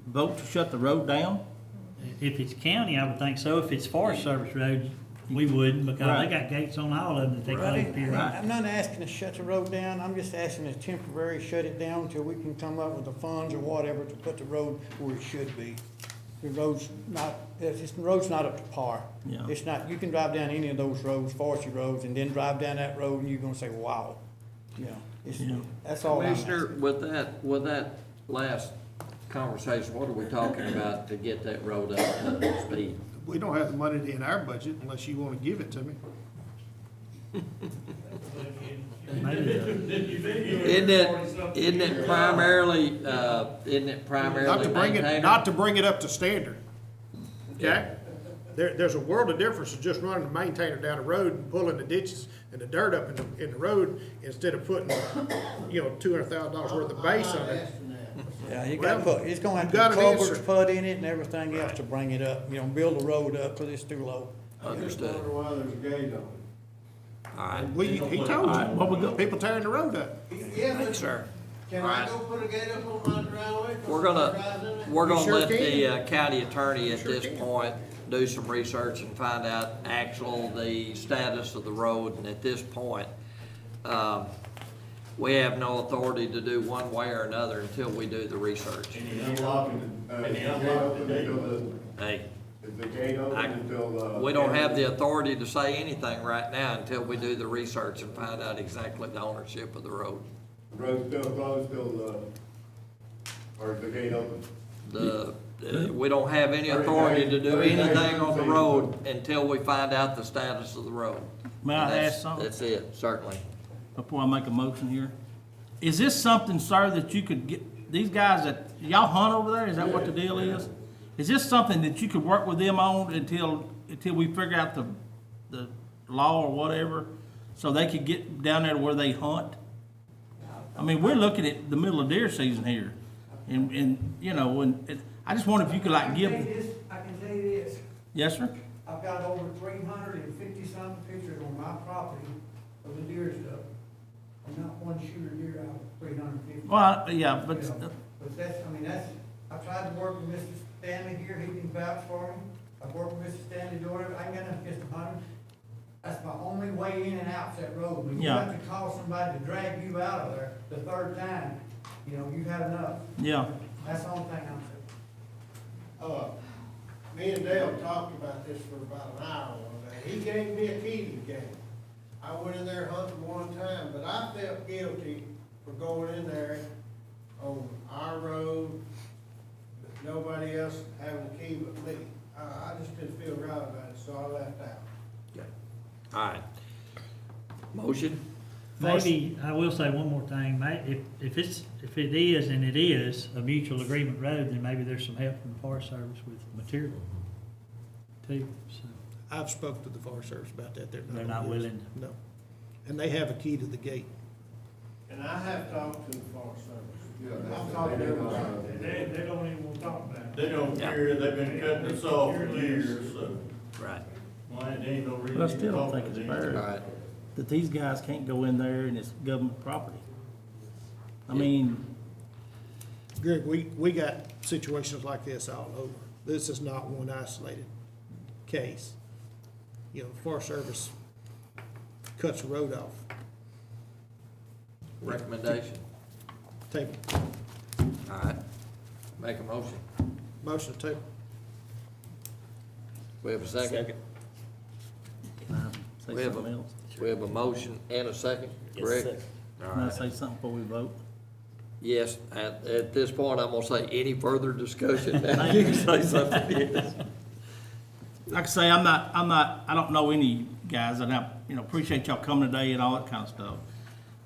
vote to shut the road down? if it's county, I would think so. If it's Forest Service road, we wouldn't, because they got gates on all of them that they close period. I'm not asking to shut the road down, I'm just asking to temporarily shut it down until we can come up with the funds or whatever to put the road where it should be. The road's not up to par. Yeah. It's not, you can drive down any of those roads, forestry roads, and then drive down that road and you're gonna say, wow. You know, that's all I'm asking. Commissioner, with that last conversation, what are we talking about to get that road up to speed? We don't have the money in our budget unless you wanna give it to me. Isn't it primarily maintainer? Not to bring it up to standard, okay? There's a world of difference of just running the maintainer down the road and pulling the ditches and the dirt up in the road instead of putting, $200,000 worth of base on it. Yeah, you got put, it's gonna have You to got be an culverts answer. put in it and everything else to bring it up, build the road up, because it's too low. Understood. why there's a gate on All right. He told All right, what we you, go- people tearing the road up. Yeah, Thanks, sir. can All right. go put a gate up on my driveway? We're gonna sure let can. the county attorney at Sure this can. point do some research and find out the status of the road, and at this point, we have no authority to do one way or another until we do the research. Hey, Is the gate open until, we don't have the authority to say anything right now until we do the research and find out exactly the ownership of the road. the road's still closed till, or is the gate open? We don't have any authority to do anything on the road until we find out the status of the road. May I And that's- ask something? That's it, certainly. Before I make a motion here? Is this something, sir, that you could get, these guys that, y'all hunt over there, is that what the deal is? Is this something that you could work with them on until we figure out the law or whatever? So they could get down there to where they hunt? I mean, we're looking at the middle of deer season here. And I just wonder if you could like give, I can tell you this, yes, sir? I've got over 350-something pictures on my property of the deer stuff. I'm not one shooter deer out of 350. Well, yeah, but, But I've tried to work with Mr. Stanley here, he can vouch for me. I've worked with Mr. Stanley doing it, I ain't got nothing against the hunter. That's my only way in and out that road. When you Yeah. have to call somebody to drag you out of there the third time, you've had enough. yeah. That's the only thing I'm saying. Me and Dale talked about this for about an hour one day. He gave me a key to the gate. I went in there hunting one time, but I felt guilty for going in there on our road, with nobody else having a key but me. I just didn't feel right about it, so I left out. All right. Motion? Maybe, I will say one more thing, if it is, and it is, a mutual agreement road, then maybe there's some help from the Forest Service with material too, so. I've spoken to the Forest Service about that. They're not willing. No. And they have a key to the gate. And I have talked to the Forest Service. Yeah, I've talked to everybody. They don't even want to talk about it. They don't care, they've been cutting us off for years, so. Right. Why, there ain't no reason. But I still don't to think talk it's to them. fair. All right. That these guys can't go in there and it's government property. I mean, Greg, we got situations like this all over. This is not one isolated case. The Forest Service cuts the road off. Recommendation? Table. All right. Make a motion. Motion to table. We have a second? can I say We have something a, else? we have a motion and a second, correct? All Can I right. say something before we vote? Yes, at this point, I'm gonna say any further discussion. Now you can say something else. Like I say, I don't know any guys, and I, appreciate y'all coming today and all that kind of stuff.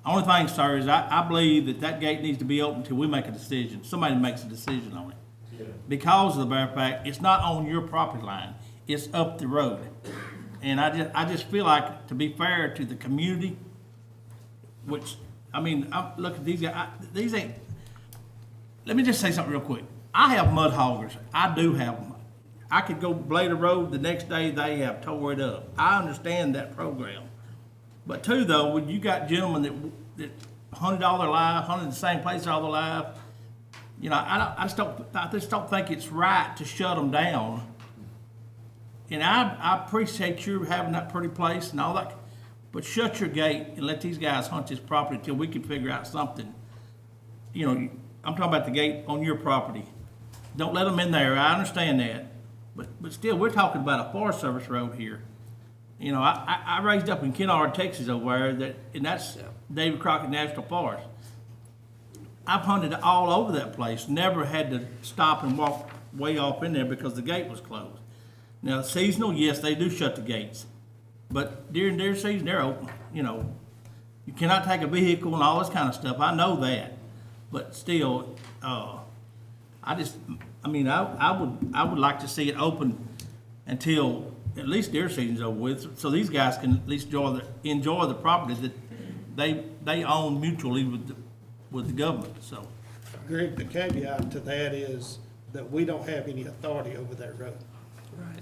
Only thing, sir, is I believe that gate needs to be open until we make a decision, somebody makes a decision on it. Because of the bare fact, it's not on your property line, it's up the road. And I just feel like, to be fair to the community, which, look at these guys, these ain't, let me just say something real quick. I have mud hoggers, I do have them. I could go blade a road, the next day they have tore it up. I understand that program. But two, though, when you got gentlemen that hunted all their life, hunted the same place all their life, I just don't think it's right to shut them down. And I appreciate you having that pretty place and all that, but shut your gate and let these guys hunt this property until we can figure out something. I'm talking about the gate on your property. Don't let them in there, I understand that. But still, we're talking about a Forest Service road here. I raised up in Kennard, Texas over there, and that's David Crockett National Forest. I've hunted all over that place, never had to stop and walk way off in there because the gate was closed. Now, seasonal, yes, they do shut the gates, but during deer season, they're open. You cannot take a vehicle and all this kind of stuff. I know that, but still, I would like to see it open until at least deer season's over with, so these guys can at least enjoy the property that they own mutually with the government. So Greg, the caveat to that is that we don't have any authority over that road. Right.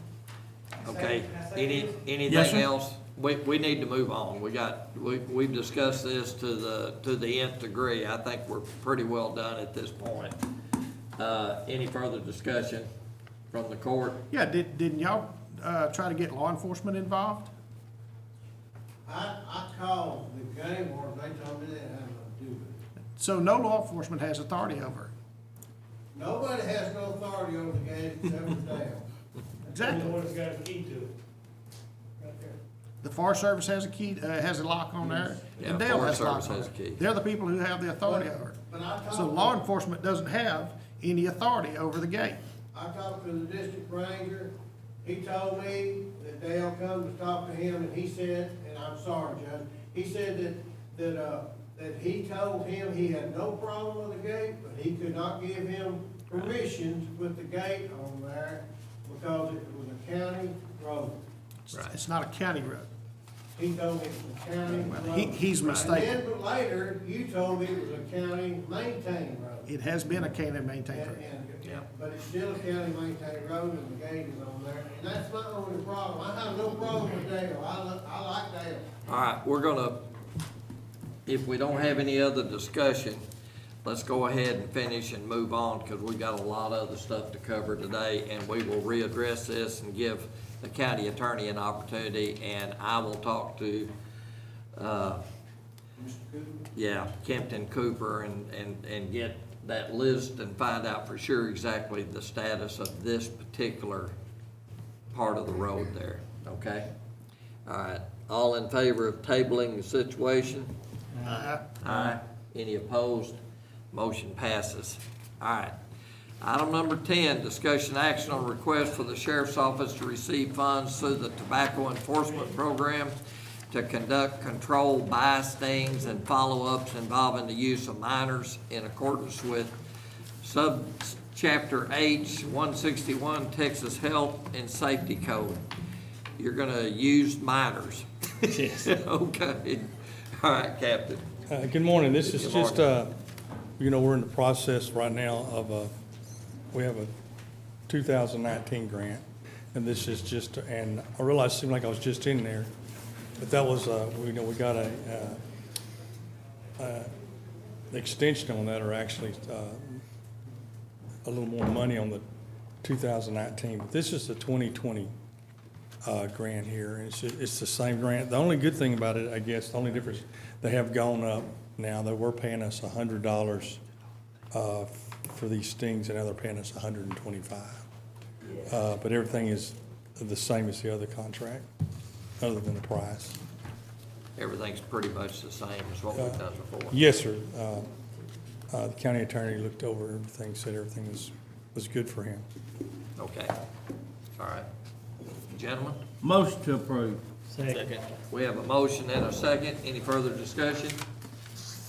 Okay, Yes, anything sir. else? We need to move on. We've discussed this to the nth degree. I think we're pretty well done at this point. Any further discussion from the court? Yeah, didn't y'all, try to get law enforcement involved? I called the game warden, they told me they had nothing to do with it. So no law enforcement has authority over it. Nobody has no authority over the gate except for Dale. Exactly. One's got a key to it. Right there. The Forest Service has a key, has a lock on there, Yeah, and Dale Forest has a lock Service on has a it. key. They're the people who have the authority over it. But I So talked, law enforcement doesn't have any authority over the gate. I talked to the district ranger, he told me that Dale come to talk to him, and he said, and I'm sorry, Judge, he said that he told him he had no problem with the gate, but he could not give him permission to put the gate on there because it was a county road. It's not a county road. He told me it was a county road. He's mistaken. And then later, you told me it was a county maintained road. It has been a county maintained road. But it's still a county maintained road and the gate is on there, and that's my only problem. I have no problem with Dale, I like Dale. All right, we're gonna, if we don't have any other discussion, let's go ahead and finish and move on, because we got a lot of other stuff to cover today, and we will readdress this and give the county attorney an opportunity, and I will talk to, yeah, Kempton Cooper and get that list and find out for sure exactly the status of this particular part of the road there, okay? All right, all in favor of tabling the situation? Aye. Any opposed? Motion passes. All right. Item number 10, discussion action on request for the sheriff's office to receive funds through the tobacco enforcement program to conduct control buy stings and follow-ups involving the use of minors in accordance with Chapter H, 161 Texas Health and Safety Code. You're gonna use minors. Yes. Okay. All right, Captain. Good morning. This is Good just, morning. we're in the process right now of, we have a 2019 grant, and this is just, and I realized it seemed like I was just in there, but that was, we got a extension on that, or actually a little more money on the 2019. But this is the 2020 grant here, and it's the same grant. The only good thing about it, I guess, the only difference, they have gone up now. They were paying us $100 for these stings, and now they're paying us $125. But everything is the same as the other contract, other than the price. Everything's pretty much the same as what we've done before. Yes, sir. The county attorney looked over everything, said everything was good for him. Okay. All right. Gentlemen? Motion to approve. Second. We have a motion and a second. Any further discussion?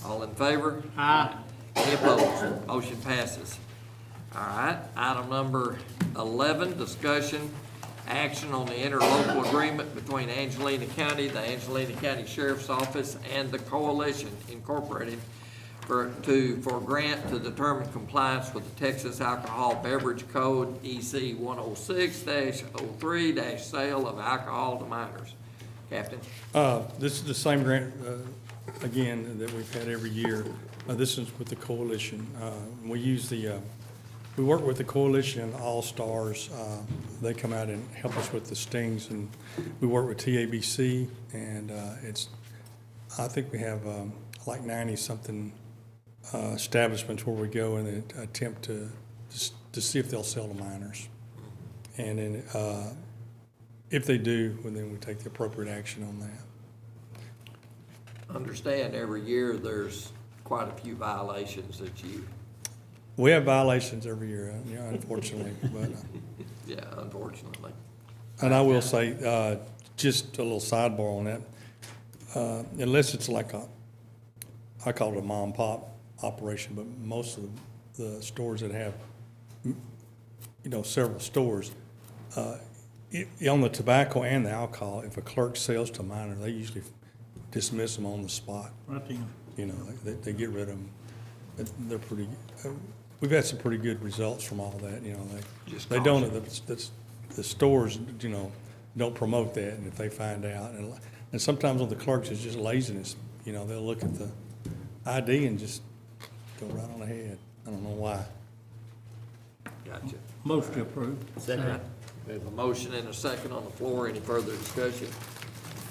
All in favor? Aye. Any opposed? Motion passes. All right, item number 11, discussion, action on the interlocal agreement between Angelina County, the Angelina County Sheriff's Office, and the Coalition Incorporated for grant to determine compliance with the Texas Alcohol Beverage Code, EC 106-03- sale of alcohol to minors. Captain? This is the same grant, again, that we've had every year. This is with the Coalition. We work with the Coalition All-Stars. They come out and help us with the stings, and we work with TABC, and I think we have like 90-something establishments where we go and attempt to see if they'll sell to minors. And then if they do, well, then we take the appropriate action on that. Understand every year there's quite a few violations that you... We have violations every year, unfortunately, but. Yeah, unfortunately. And I will say, just a little sidebar on that, unless it's like I call it a mom and pop operation, but most of the stores that have, several stores, on the tobacco and the alcohol, if a clerk sells to a minor, they usually dismiss them on the spot. Right then. They get rid of them. they're pretty, we've had some pretty good results from all that, you know, Just they don't, the stores, you know, don't promote that, and if they find out, and sometimes with the clerks, it's just laziness, you know, they'll look at the ID and just go right on ahead. I don't know why. Gotcha. Motion approved. Second. We have a motion and a second on the floor. Any further discussion?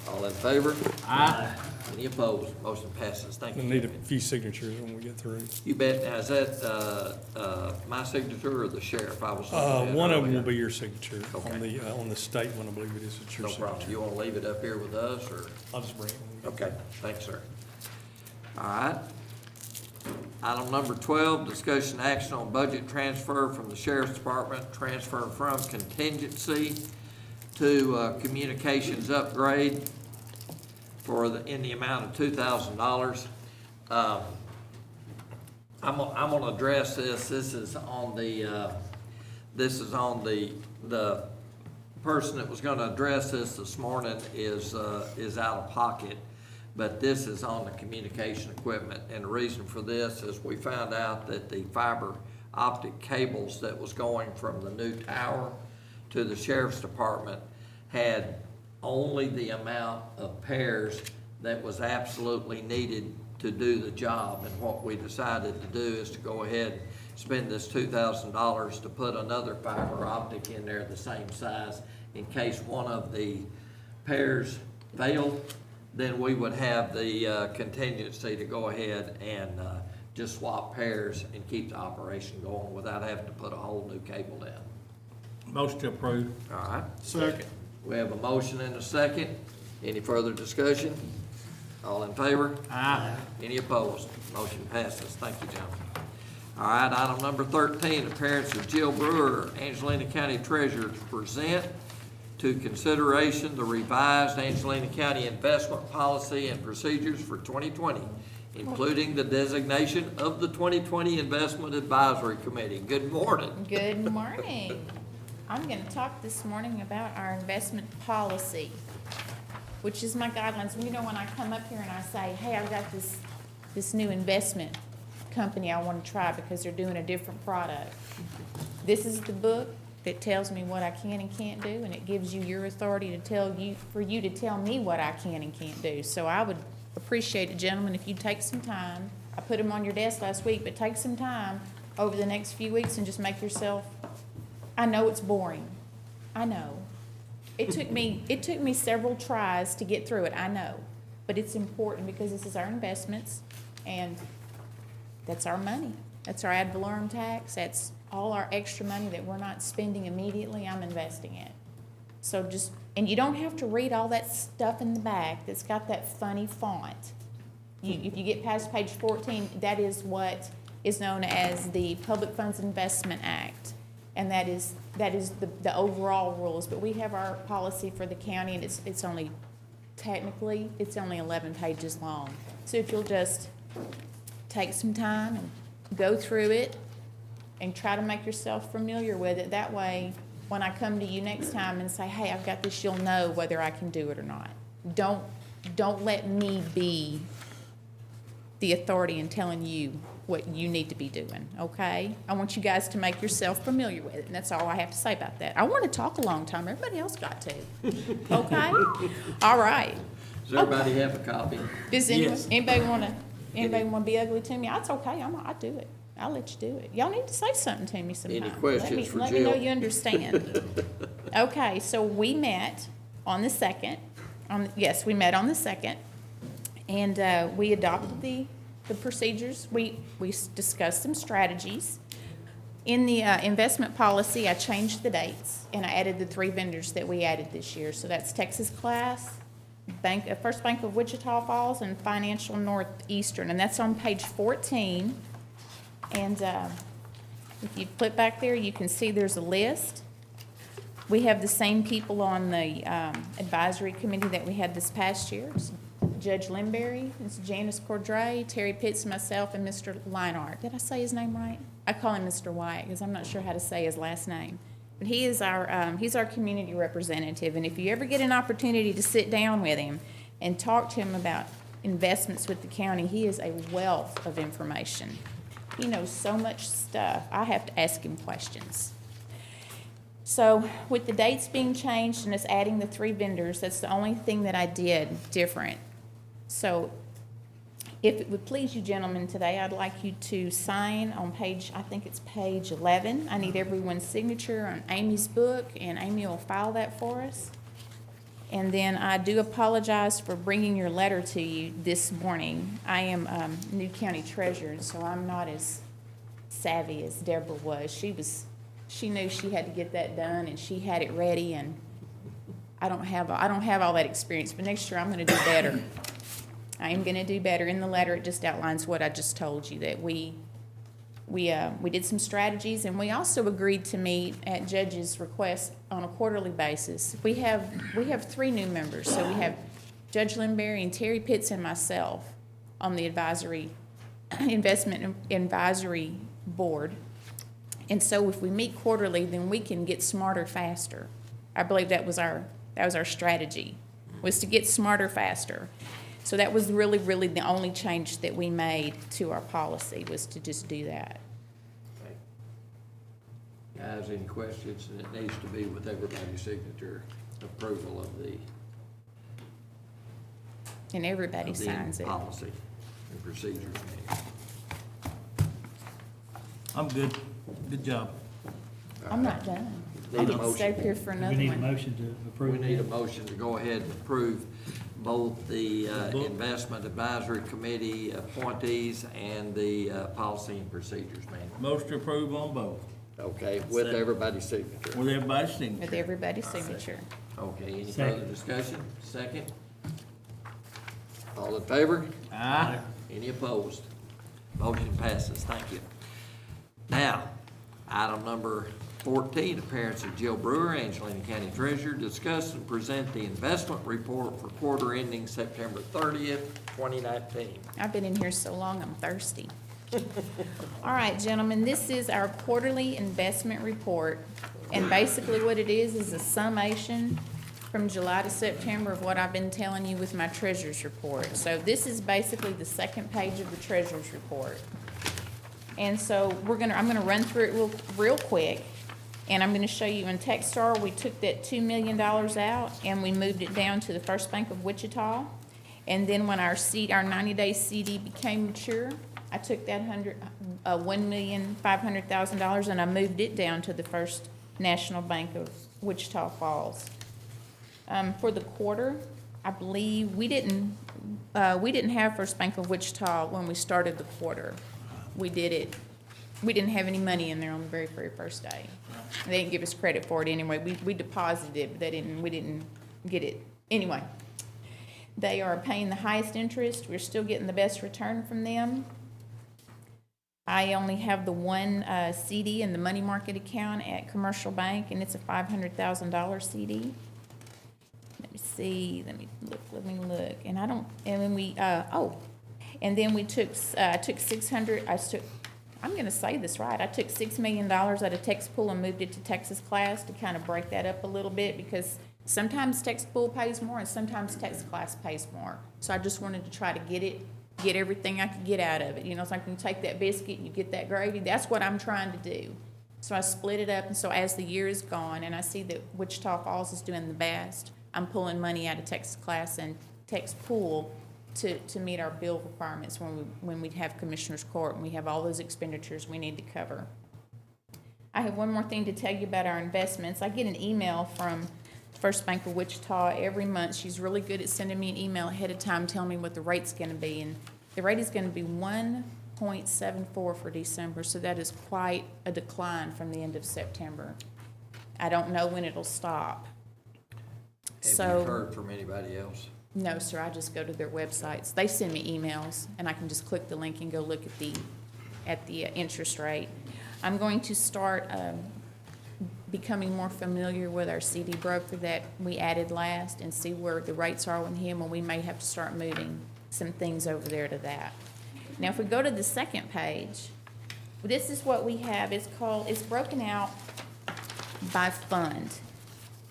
All in favor? Aye. Any opposed? Motion passes. Thank you. We'll need a few signatures when we get through. You bet. Now, is that, my signature or the sheriff? I was looking at One of them earlier. will be your signature. Okay. On the state one, I believe it is, it's your No signature. problem. You wanna leave it up here with us, or? I'll just bring it. when we get Okay, thanks, sir. All right. Item number 12, discussion action on budget transfer from the sheriff's department, transfer from contingency to communications upgrade in the amount of $2,000. I'm gonna address this. This is on the person that was gonna address this morning is out of pocket. But this is on the communication equipment, and the reason for this is we found out that the fiber optic cables that was going from the new tower to the sheriff's department had only the amount of pairs that was absolutely needed to do the job. And what we decided to do is to go ahead and spend this $2,000 to put another fiber optic in there the same size in case one of the pairs failed. Then we would have the contingency to go ahead and just swap pairs and keep the operation going without having to put a whole new cable in. Motion approved. All right? Second. We have a motion and a second. Any further discussion? All in favor? Aye. Any opposed? Motion passes. Thank you, gentlemen. All right, item number 13, appearance of Jill Brewer, Angelina County Treasurer, to present to consideration the revised Angelina County investment policy and procedures for 2020, including the designation of the 2020 Investment Advisory Committee. Good morning. Good morning. I'm going to talk this morning about our investment policy, which is my guidelines. You know, when I come up here and I say, hey, I've got this new investment company I want to try because they're doing a different product. This is the book that tells me what I can and can't do, and it gives you your authority for you to tell me what I can and can't do. So I would appreciate it, gentlemen, if you'd take some time. I put them on your desk last week, but take some time over the next few weeks and just make yourself, I know it's boring. I know. It took me several tries to get through it, I know. But it's important because this is our investments, and that's our money. That's our ad valorem tax. That's all our extra money that we're not spending immediately, I'm investing it. So and you don't have to read all that stuff in the back that's got that funny font. If you get past page 14, that is what is known as the Public Funds Investment Act. And that is the overall rules. But we have our policy for the county, and it's only 11 pages long. So if you'll just take some time and go through it, and try to make yourself familiar with it. That way, when I come to you next time and say, hey, I've got this, you'll know whether I can do it or not. Don't let me be the authority in telling you what you need to be doing, okay? I want you guys to make yourself familiar with it, and that's all I have to say about that. I want to talk a long time. Everybody else got to, okay? All right. Does everybody have a copy? Does anybody want to be ugly to me? That's okay. I'll do it. I'll let you do it. Y'all need to say something to me sometime. Any questions for Jill? Let me know you understand. Okay, so we met on the 2nd. Yes, we met on the 2nd. And we adopted the procedures. We discussed some strategies. In the investment policy, I changed the dates, and I added the 3 vendors that we added this year. So that's Texas Class, First Bank of Wichita Falls, and Financial Northeastern. And that's on page 14. And if you flip back there, you can see there's a list. We have the same people on the advisory committee that we had this past year. It's Judge Limberry, it's Janice Cordray, Terry Pitts, myself, and Mr. Leinart. Did I say his name right? I call him Mr. White because I'm not sure how to say his last name. But he is he's our community representative. And if you ever get an opportunity to sit down with him and talk to him about investments with the county, he is a wealth of information. He knows so much stuff. I have to ask him questions. So with the dates being changed and us adding the 3 vendors, that's the only thing that I did different. So if it would please you gentlemen today, I'd like you to sign on page, I think it's page 11. I need everyone's signature on Amy's book, and Amy will file that for us. And then I do apologize for bringing your letter to you this morning. I am new county treasurer, so I'm not as savvy as Deborah was. She knew she had to get that done, and she had it ready, and I don't have all that experience, but next year I'm gonna do better. I am gonna do better. In the letter, it just outlines what I just told you, that we did some strategies, and we also agreed to meet at Judge's request on a quarterly basis. We have 3 new members, so we have Judge Linberry and Terry Pitts and myself on the investment advisory board. And so if we meet quarterly, then we can get smarter faster. I believe that was our strategy, was to get smarter faster. So that was really, really the only change that we made to our policy, was to just do that. Okay. Guys, any questions? And it needs to be with everybody's signature, approval of the. And everybody signs it. Policy and procedures manual. I'm good. Good job. I'm not done. I Need a get to stay up here for We another need a one. motion to approve. We need a motion to go ahead and approve both the Investment Advisory Committee appointees and the Policy and Procedures Manual. Motion to approve on both, Okay, with everybody's signature. with everybody's signature. With everybody's signature. Okay, any Second. further discussion? Second? All in favor? Aye. Any opposed? Motion passes, thank you. Now, item number 14, appearance of Jill Brewer, Angelina County Treasurer, discuss and present the investment report for quarter ending September 30th, 2019. I've been in here so long, I'm thirsty. All right, gentlemen, this is our quarterly investment report. And basically what it is a summation from July to September of what I've been telling you with my treasurer's report. So this is basically the second page of the treasurer's report. And so I'm gonna run through it real quick. And I'm gonna show you in Techstar, we took that $2 million out and we moved it down to the First Bank of Wichita. And then when our 90-day CD became mature, I took that $1,500,000 and I moved it down to the First National Bank of Wichita Falls. For the quarter, I believe we didn't have First Bank of Wichita when we started the quarter. We didn't have any money in there on the very, very first day. They didn't give us credit for it anyway. We deposited it, but we didn't get it. Anyway, they are paying the highest interest. We're still getting the best return from them. I only have the one CD in the money market account at Commercial Bank, and it's a $500,000 CD. Let me see, let me look. And then we took, I took I'm gonna say this right, I took $6 million out of Tex Pool and moved it to Texas Class to kind of break that up a little bit, because sometimes Tex Pool pays more and sometimes Texas Class pays more. So I just wanted to try to get everything I could get out of it. You know, it's like when you take that biscuit and you get that gravy, that's what I'm trying to do. So I split it up, and so as the year is gone and I see that Wichita Falls is doing the best, I'm pulling money out of Texas Class and Tex Pool to meet our bill requirements when we have Commissioner's Court and we have all those expenditures we need to cover. I have one more thing to tell you about our investments. I get an email from First Bank of Wichita every month. She's really good at sending me an email ahead of time telling me what the rate's gonna be, and the rate is gonna be 1.74 for December, so that is quite a decline from the end of September. I don't know when it'll stop. Have you heard from anybody else? No, sir, I just go to their websites. They send me emails, and I can just click the link and go look at the interest rate. I'm going to start becoming more familiar with our CD broker that we added last and see where the rates are with him, and we may have to start moving some things over there to that. Now, if we go to the second page, this is what we have. It's broken out by fund.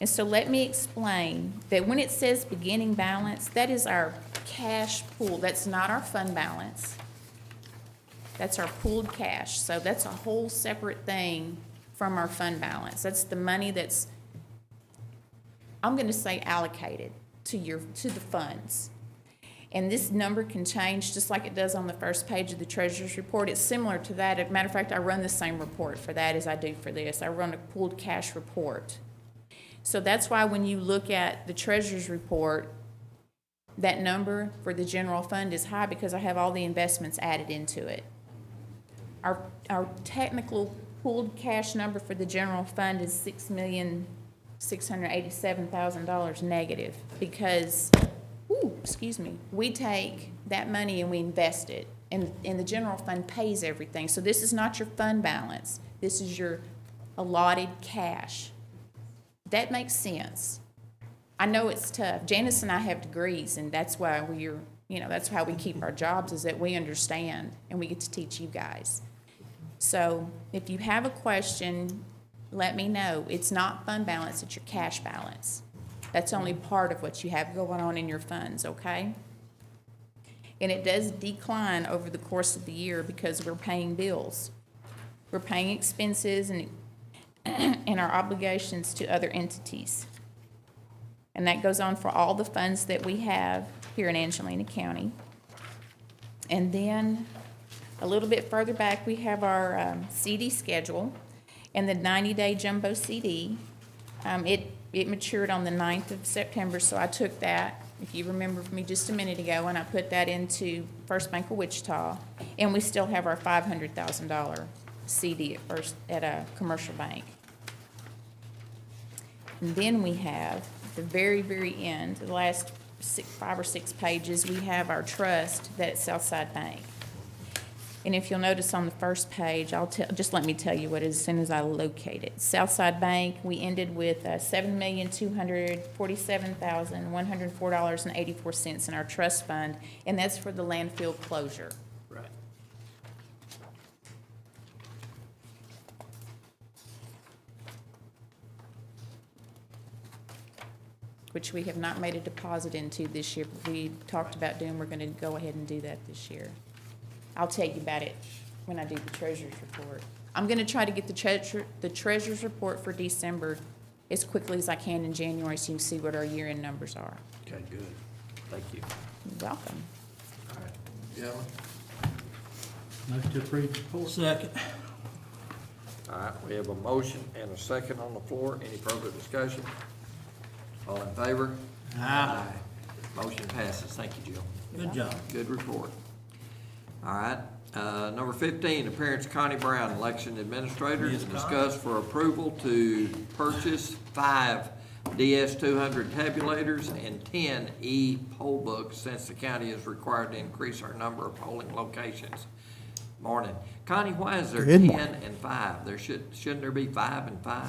And so let me explain that when it says beginning balance, that is our cash pool. That's not our fund balance. That's our pooled cash. So that's a whole separate thing from our fund balance. That's the money that's, I'm gonna say allocated to the funds. And this number can change just like it does on the first page of the treasurer's report. It's similar to that. As a matter of fact, I run the same report for that as I do for this. I run a pooled cash report. So that's why when you look at the treasurer's report, that number for the general fund is high because I have all the investments added into it. Our technical pooled cash number for the general fund is $6,687,000 negative because, we take that money and we invest it, and the general fund pays everything. So this is not your fund balance. This is your allotted cash. That makes sense. I know it's tough. Janice and I have degrees, and that's why that's how we keep our jobs, is that we understand and we get to teach you guys. So if you have a question, let me know. It's not fund balance, it's your cash balance. That's only part of what you have going on in your funds, okay? And it does decline over the course of the year because we're paying bills. We're paying expenses and our obligations to other entities. And that goes on for all the funds that we have here in Angelina County. And then a little bit further back, we have our CD schedule and the 90-day jumbo CD. It matured on the 9th of September, so I took that, if you remember from me just a minute ago, and I put that into First Bank of Wichita. And we still have our $500,000 CD at a commercial bank. And then we have, at the very, very end, the last 5 or 6 pages, we have our trust that's Southside Bank. And if you'll notice on the first page, just let me tell you what it is as soon as I locate it. Southside Bank, we ended with $7,247,104.84 in our trust fund, and that's for the landfill closure. Right. Which we have not made a deposit into this year, but we talked about doing, we're gonna go ahead and do that this year. I'll tell you about it when I do the treasurer's report. I'm gonna try to get the treasurer's report for December as quickly as I can in January so you can see what our year-end numbers are. Okay, good. Thank you. You're welcome. All right. Gentlemen? Motion to approve the report. Second. All right, we have a motion and a second on the floor. Any further discussion? All in favor? Aye. Motion passes. Thank you, Jill. Good job. Good report. All right, number 15, appearance Connie Brown, election administrator, to discuss for approval to purchase 5 DS-200 tabulators and 10 e-poll books since the county is required to increase our number of polling locations. Morning. Connie, why is there 10 and 5? Shouldn't there be 5 and 5?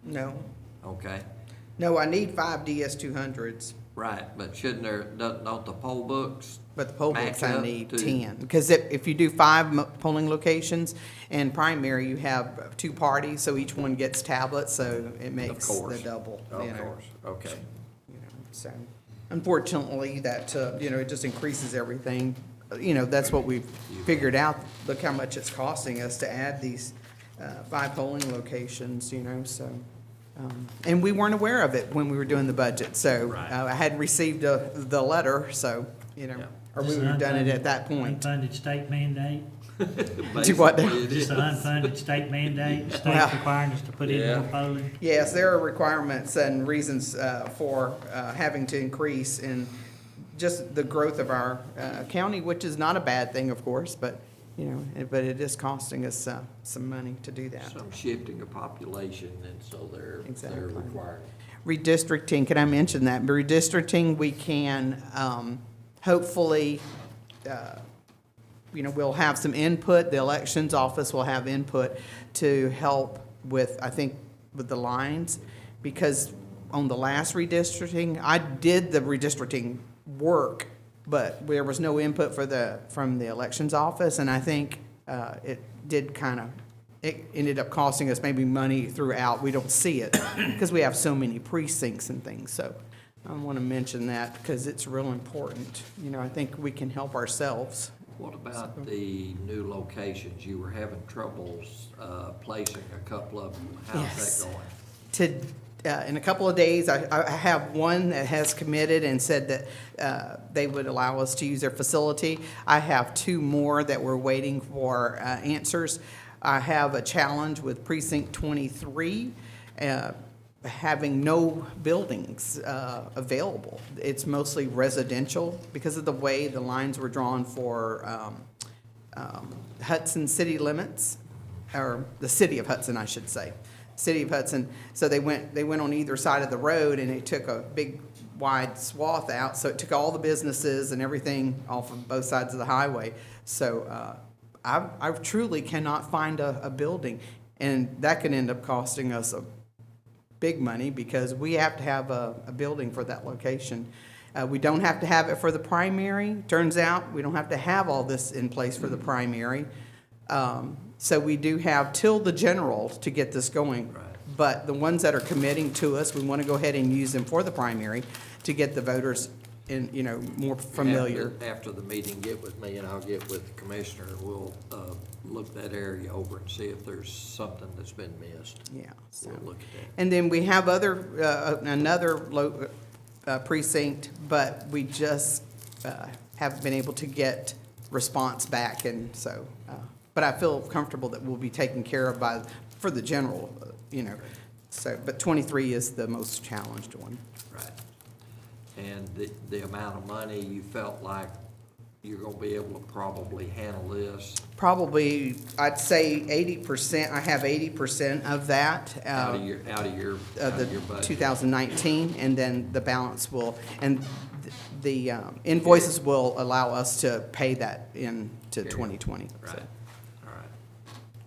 No. Okay. No, I need 5 DS-200s. Right, but shouldn't don't the poll books? But the poll books I need to 10. Because if you do 5 polling locations and primary, you have 2 parties, so each one gets tablets, so it makes the double. Of course, okay. So unfortunately, that, it just increases everything. That's what we've figured out. Look how much it's costing us to add these 5 polling locations, so. And we weren't aware of it when we were doing the budget, so I hadn't received the letter, so, or we would have done it at that point. Unfunded state mandate? Do what now? Just an unfunded state mandate, state's requiring us to put in more polling? Yes, there are requirements and reasons for having to increase in just the growth of our county, which is not a bad thing, of course, but but it is costing us some money to do that. Some shifting of population, and so they're required. Redistricting, can I mention that? Redistricting, we can hopefully, we'll have some input. The elections office will have input to help with, I think, with the lines, because on the last redistricting, I did the redistricting work, but there was no input from the elections office, and I think it ended up costing us maybe money throughout. We don't see it because we have so many precincts and things. So I want to mention that because it's real important. I think we can help ourselves What about the new locations? You were having troubles, placing a couple of them. How's Yes. that going? In a couple of days, I have one that has committed and said that they would allow us to use their facility. I have two more that we're waiting for answers. I have a challenge with precinct 23, having no buildings available. It's mostly residential because of the way the lines were drawn for Hudson city limits, or the city of Hudson, I should say. City of Hudson. So they went on either side of the road, and it took a big wide swath out. So it took all the businesses and everything off of both sides of the highway. So I truly cannot find a building, and that can end up costing us a big money because we have to have a building for that location. We don't have to have it for the primary. Turns out we don't have to have all this in place for the primary. So we do have till the general to get this going. Right. But the ones that are committing to us, we want to go ahead and use them for the primary to get the voters in, more familiar. After the meeting, get with me and I'll get with the commissioner. We'll look that area over and see if there's something that's been missed. Yeah. So. We'll look at that. And then we have another precinct, but we just haven't been able to get response back, and so. But I feel comfortable that we'll be taken care of for the general, So, but 23 is the most challenged one. Right. And the amount of money you felt like you're gonna be able to probably handle this? Probably, I'd say 80%. I have 80% of that. Out of your budget? 2019, and then the balance will, and the invoices will allow us to pay that into 2020. Right. So.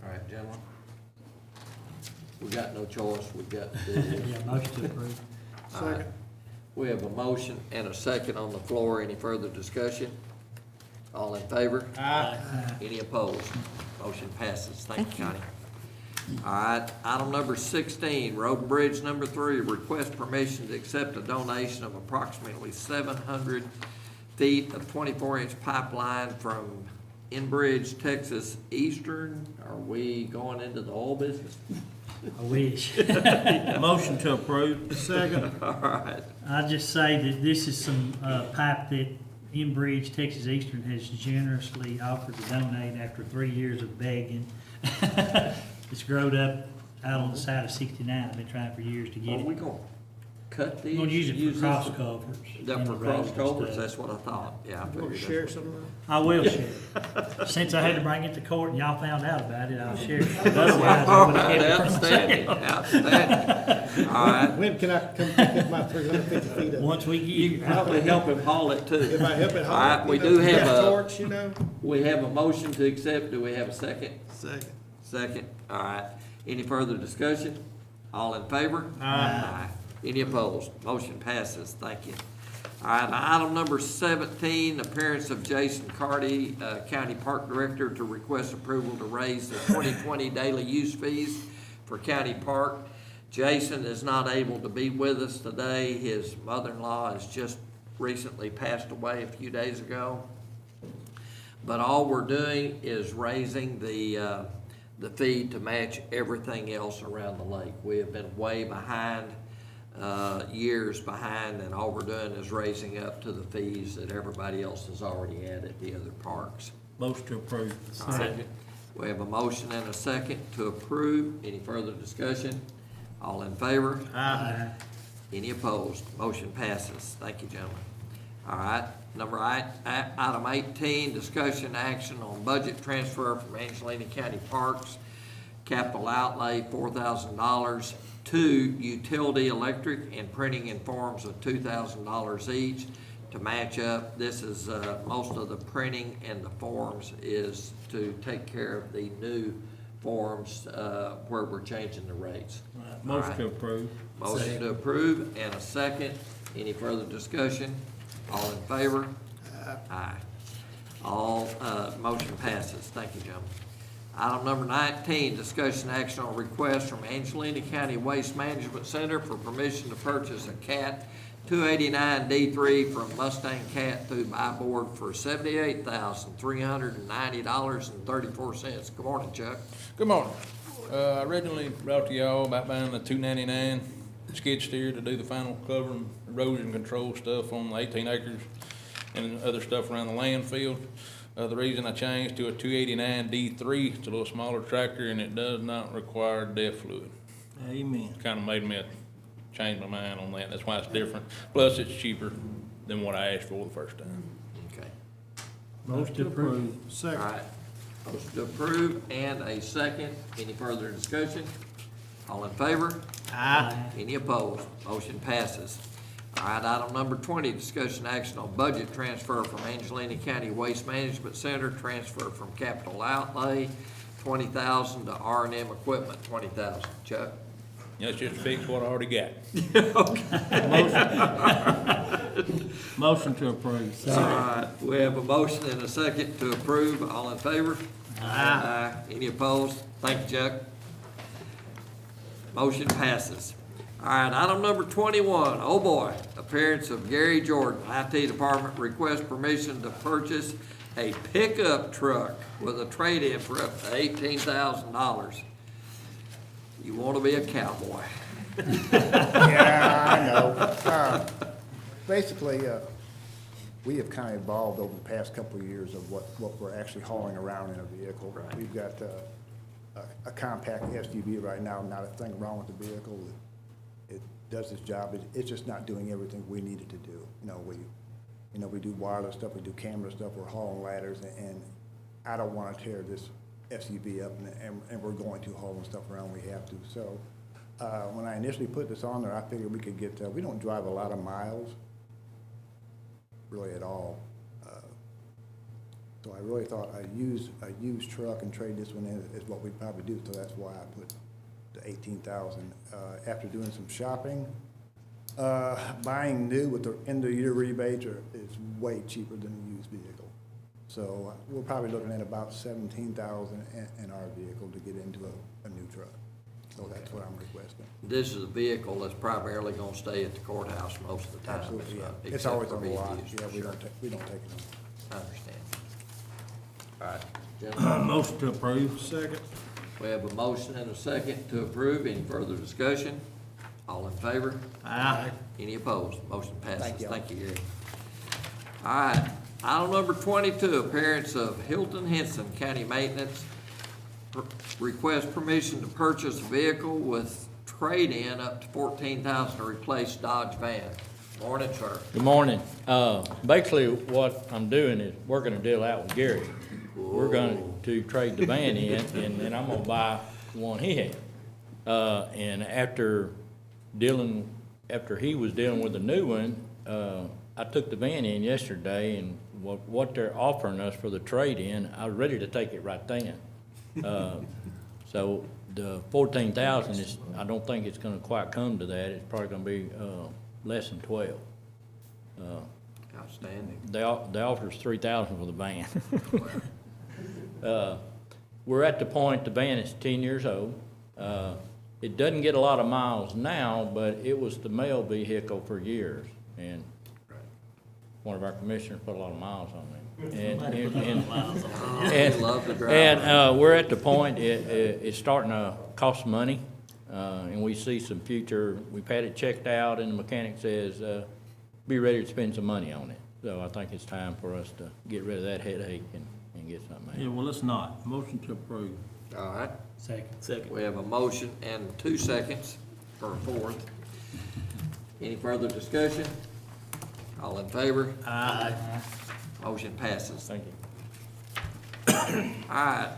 All right, gentlemen. We got no choice. We got to do this. Yeah, motion to approve. All right. We have a motion and a second on the floor. Any further discussion? All in favor? Aye. Any opposed? Motion passes. Thank you, Connie. All right, item number 16, Road and Bridge number 3, request permission to accept a donation of approximately 700 feet of 24-inch pipeline from Enbridge, Texas Eastern. Are we going into the oil business? I wish. Motion to approve. Second. All right. I'll just say that this is some pipe that Enbridge, Texas Eastern has generously offered to donate after 3 years of begging. It's growed up out on the side of 69. I've been trying for years to Are get we it. gonna cut these? We're gonna use it for this cross culverts. For cross culverts, that's what I thought. Yeah, I Want figured to that's share what- some of that? I will share it. Since I had to bring it to court and y'all found out about it, I'll share it. Otherwise, I would have kept it for Outstanding, myself. outstanding. All right. When can I come pick up my 350 feet up? Once we You get can probably help him haul it too. If I help it All right, haul, we do have a, torch, we have a motion to accept. Do we have a second? Second. Second. All right. Any further discussion? All in favor? Aye. Any opposed? Motion passes. Thank you. All right, item number 17, appearance of Jason Carty, County Park Director, to request approval to raise the 2020 daily use fees for County Park. Jason is not able to be with us today. His mother-in-law has just recently passed away a few days ago. But all we're doing is raising the fee to match everything else around the lake. We have been way behind, years behind, and all we're doing is raising up to the fees that everybody else has already had at the other parks. Motion to approve. All right. We have a motion and a second to approve. Any further discussion? All in favor? Aye. Any opposed? Motion passes. Thank you, gentlemen. All right, item 18, discussion action on budget transfer from Angelina County Parks, capital outlay $4,000 to utility, electric, and printing and forms of $2,000 each to match up. This is, most of the printing and the forms is to take care of the new forms, where we're changing the rates. Motion to approve. Motion to approve and a second. Any further discussion? All in favor? Aye. All, motion passes. Thank you, gentlemen. Item number 19, discussion action on request from Angelina County Waste Management Center for permission to purchase a CAT 289D3 from Mustang Cat through my board for $78,390.34. Good morning, Chuck. Good morning. I originally brought to y'all about buying the 299 skid steer to do the final cover and erosion control stuff on the 18 acres and other stuff around the landfill. The reason I changed to a 289D3, it's a little smaller tractor and it does not require DEF fluid. Amen. Kind of made me change my mind on that. That's why it's different. Plus, it's cheaper than what I asked for the first time. Okay. Motion to approve. All Second. right. Motion to approve and a second. Any further discussion? All in favor? Aye. Any opposed? Motion passes. All right, item number 20, discussion action on budget transfer from Angelina County Waste Management Center, transfer from capital outlay, $20,000 to R&M equipment, $20,000. Chuck? That's just to fix what I already got. Motion to approve. All right, we have a motion and a second to approve. All in favor? Aye. Any opposed? Thank you, Chuck. Motion passes. All right, item number 21, oh boy, appearance of Gary Jordan, IT Department requests permission to purchase a pickup truck with a trade-in for up to $18,000. You want to be a cowboy. Yeah, I know. Basically, we have kind of evolved over the past couple of years of what we're actually hauling around in a vehicle. Right. We've got a compact SUV right now, not a thing wrong with the vehicle. It does its job. It's just not doing everything we need it to do. We do wireless stuff, we do camera stuff, we're hauling ladders, and I don't want to tear this SUV up, and we're going to hauling stuff around. We have to. So when I initially put this on there, I figured we could get. We don't drive a lot of miles, really at all. So I really thought a used truck and trade this one in is what we'd probably do. So that's why I put the $18,000. After doing some shopping, buying new with the end of year rebates is way cheaper than a used vehicle. So we're probably looking at about $17,000 in our vehicle to get into a new truck. So that's what I'm requesting. This is a vehicle that's primarily going to stay at the courthouse most of the time. Absolutely, yeah. It's except always for on the lot. VFUs, Yeah, for we sure. don't take it on. I understand. All right, gentlemen, Motion to approve. Second. we have a motion and a second to approve. Any further discussion? All in favor? Aye. Any opposed? Motion passes. Thank you. Thank you, Gary. All right, item number 22, appearance of Hilton Henson, County Maintenance. Request permission to purchase a vehicle with trade-in up to $14,000 to replace Dodge van. Morning, sir. Good morning. Basically, what I'm doing is working a deal out with Gary. We're going to trade the van in, and then I'm gonna buy the one he had. And after he was dealing with the new one, I took the van in yesterday, and what they're offering us for the trade-in, I was ready to take it right then. So the 14,000 is, I don't think it's gonna quite come to that. It's probably gonna be, less than 12. Outstanding. They offers 3,000 for the van. We're at the point, the van is 10 years old. It doesn't get a lot of miles now, but it was the mail vehicle for years, and one of our commissioners put a lot of miles on it. Love to drive. And we're at the point, it's starting to cost money, and we see some future, we've had it checked out, and the mechanic says, be ready to spend some money on it. So I think it's time for us to get rid of that headache and get something Yeah, else. well, it's not. Motion to approve. All right, Second. we have a motion and 2 seconds for a fourth. Any further discussion? All in favor? Aye. Motion passes. Thank you. All right,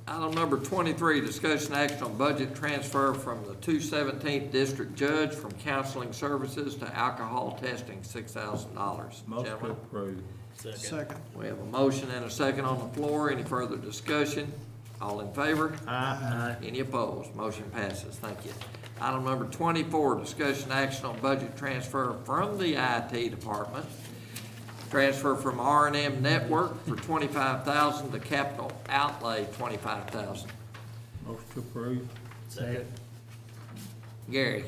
item number 23, discussion action on budget transfer from the 217th District Judge from counseling services to alcohol testing, $6,000. Motion to Gentlemen, approve. Second. we have a motion and a second on the floor. Any further discussion? All in favor? Aye. Any opposed? Motion passes. Thank you. Item number 24, discussion action on budget transfer from the IT Department. Transfer from R&M Network for $25,000 to capital outlay $25,000. Motion to approve. Second. Gary,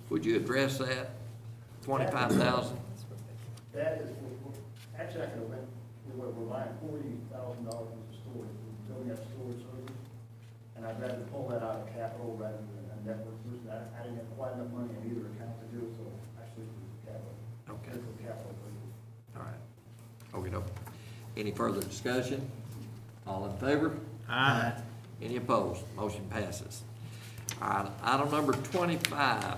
would you address that? 25,000? That is, actually, I could have went, we're buying $40,000 worth of storage, we're building up storage service, and I'd rather pull that out of capital rather than a network solution. I didn't have quite enough money in either account to do it, so I switched to capital. Okay. This is capital. All right. Okay, any further discussion? All in favor? Aye. Any opposed? Motion passes. All right, item number 25,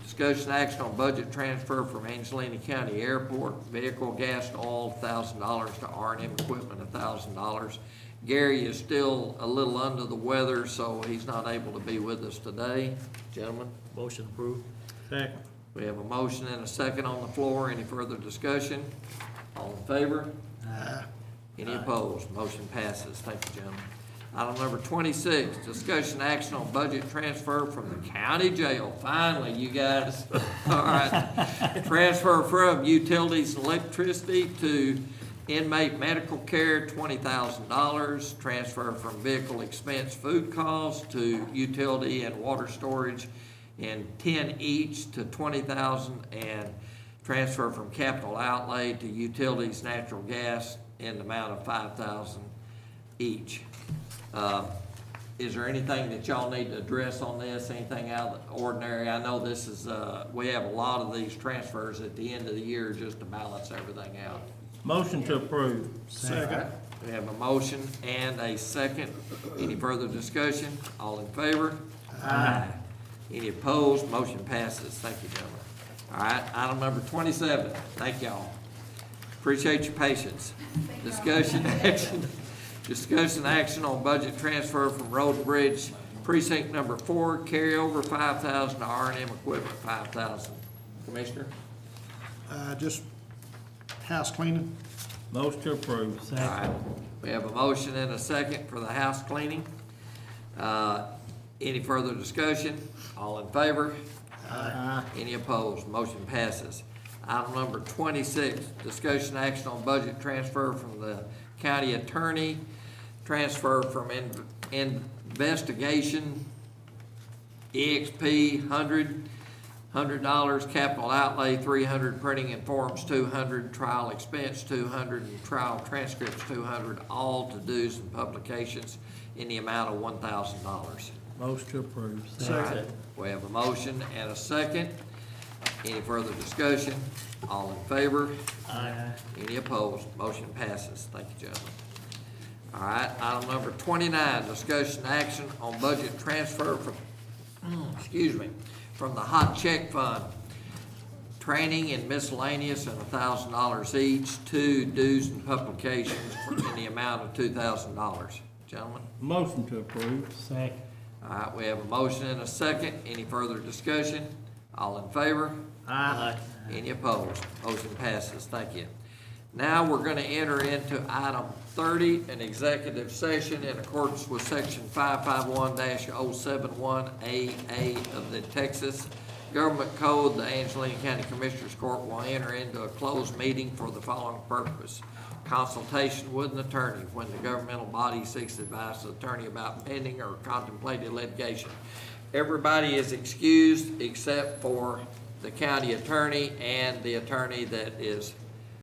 discussion action on budget transfer from Angelina County Airport, vehicle, gas, and oil, $1,000 to R&M equipment, $1,000. Gary is still a little under the weather, so he's not able to be with us today. Gentlemen? Motion approved. Second. We have a motion and a second on the floor. Any further discussion? All in favor? Aye. Any opposed? Motion passes. Thank you, gentlemen. Item number 26, discussion action on budget transfer from the county jail. Finally, you guys. All right. Transfer from utilities and electricity to inmate medical care, $20,000. Transfer from vehicle expense food costs to utility and water storage in 10 each to $20,000, and transfer from capital outlay to utilities, natural gas in the amount of $5,000 each. Is there anything that y'all need to address on this? Anything out of the ordinary? I know this is, we have a lot of these transfers at the end of the year just to balance everything out. Motion to approve. Second. We have a motion and a second. Any further discussion? All in favor? Aye. Any opposed? Motion passes. Thank you, gentlemen. All right, item number 27. Thank y'all. Appreciate your patience. Discussion action on budget transfer from Road and Bridge Precinct Number 4, carryover $5,000 to R&M equipment $5,000. Commissioner? Just house cleaning. Motion to approve. All right, we have a motion and a second for the house cleaning. Any further discussion? All in favor? Aye. Any opposed? Motion passes. Item number 26, discussion action on budget transfer from the county attorney, transfer from investigation, EXP $100, capital outlay $300, printing and forms $200, trial expense $200, and trial transcripts $200, all to dues and publications in the amount of $1,000. Motion to approve. Second. We have a motion and a second. Any further discussion? All in favor? Aye. Any opposed? Motion passes. Thank you, gentlemen. All right, item number 29, discussion action on budget transfer from, from the hot check fund, training and miscellaneous and $1,000 each, to dues and publications in the amount of $2,000. Gentlemen? Motion to approve. Second. All right, we have a motion and a second. Any further discussion? All in favor? Aye. Any opposed? Motion passes. Thank you. Now we're going to enter into item 30, an executive session in accordance with section 551-071AA of the Texas Government Code. The Angelina County Commissioners Court will enter into a closed meeting for the following purpose: consultation with an attorney when the governmental body seeks advice of the attorney about pending or contemplated litigation. Everybody is excused except for the county attorney and the attorney that is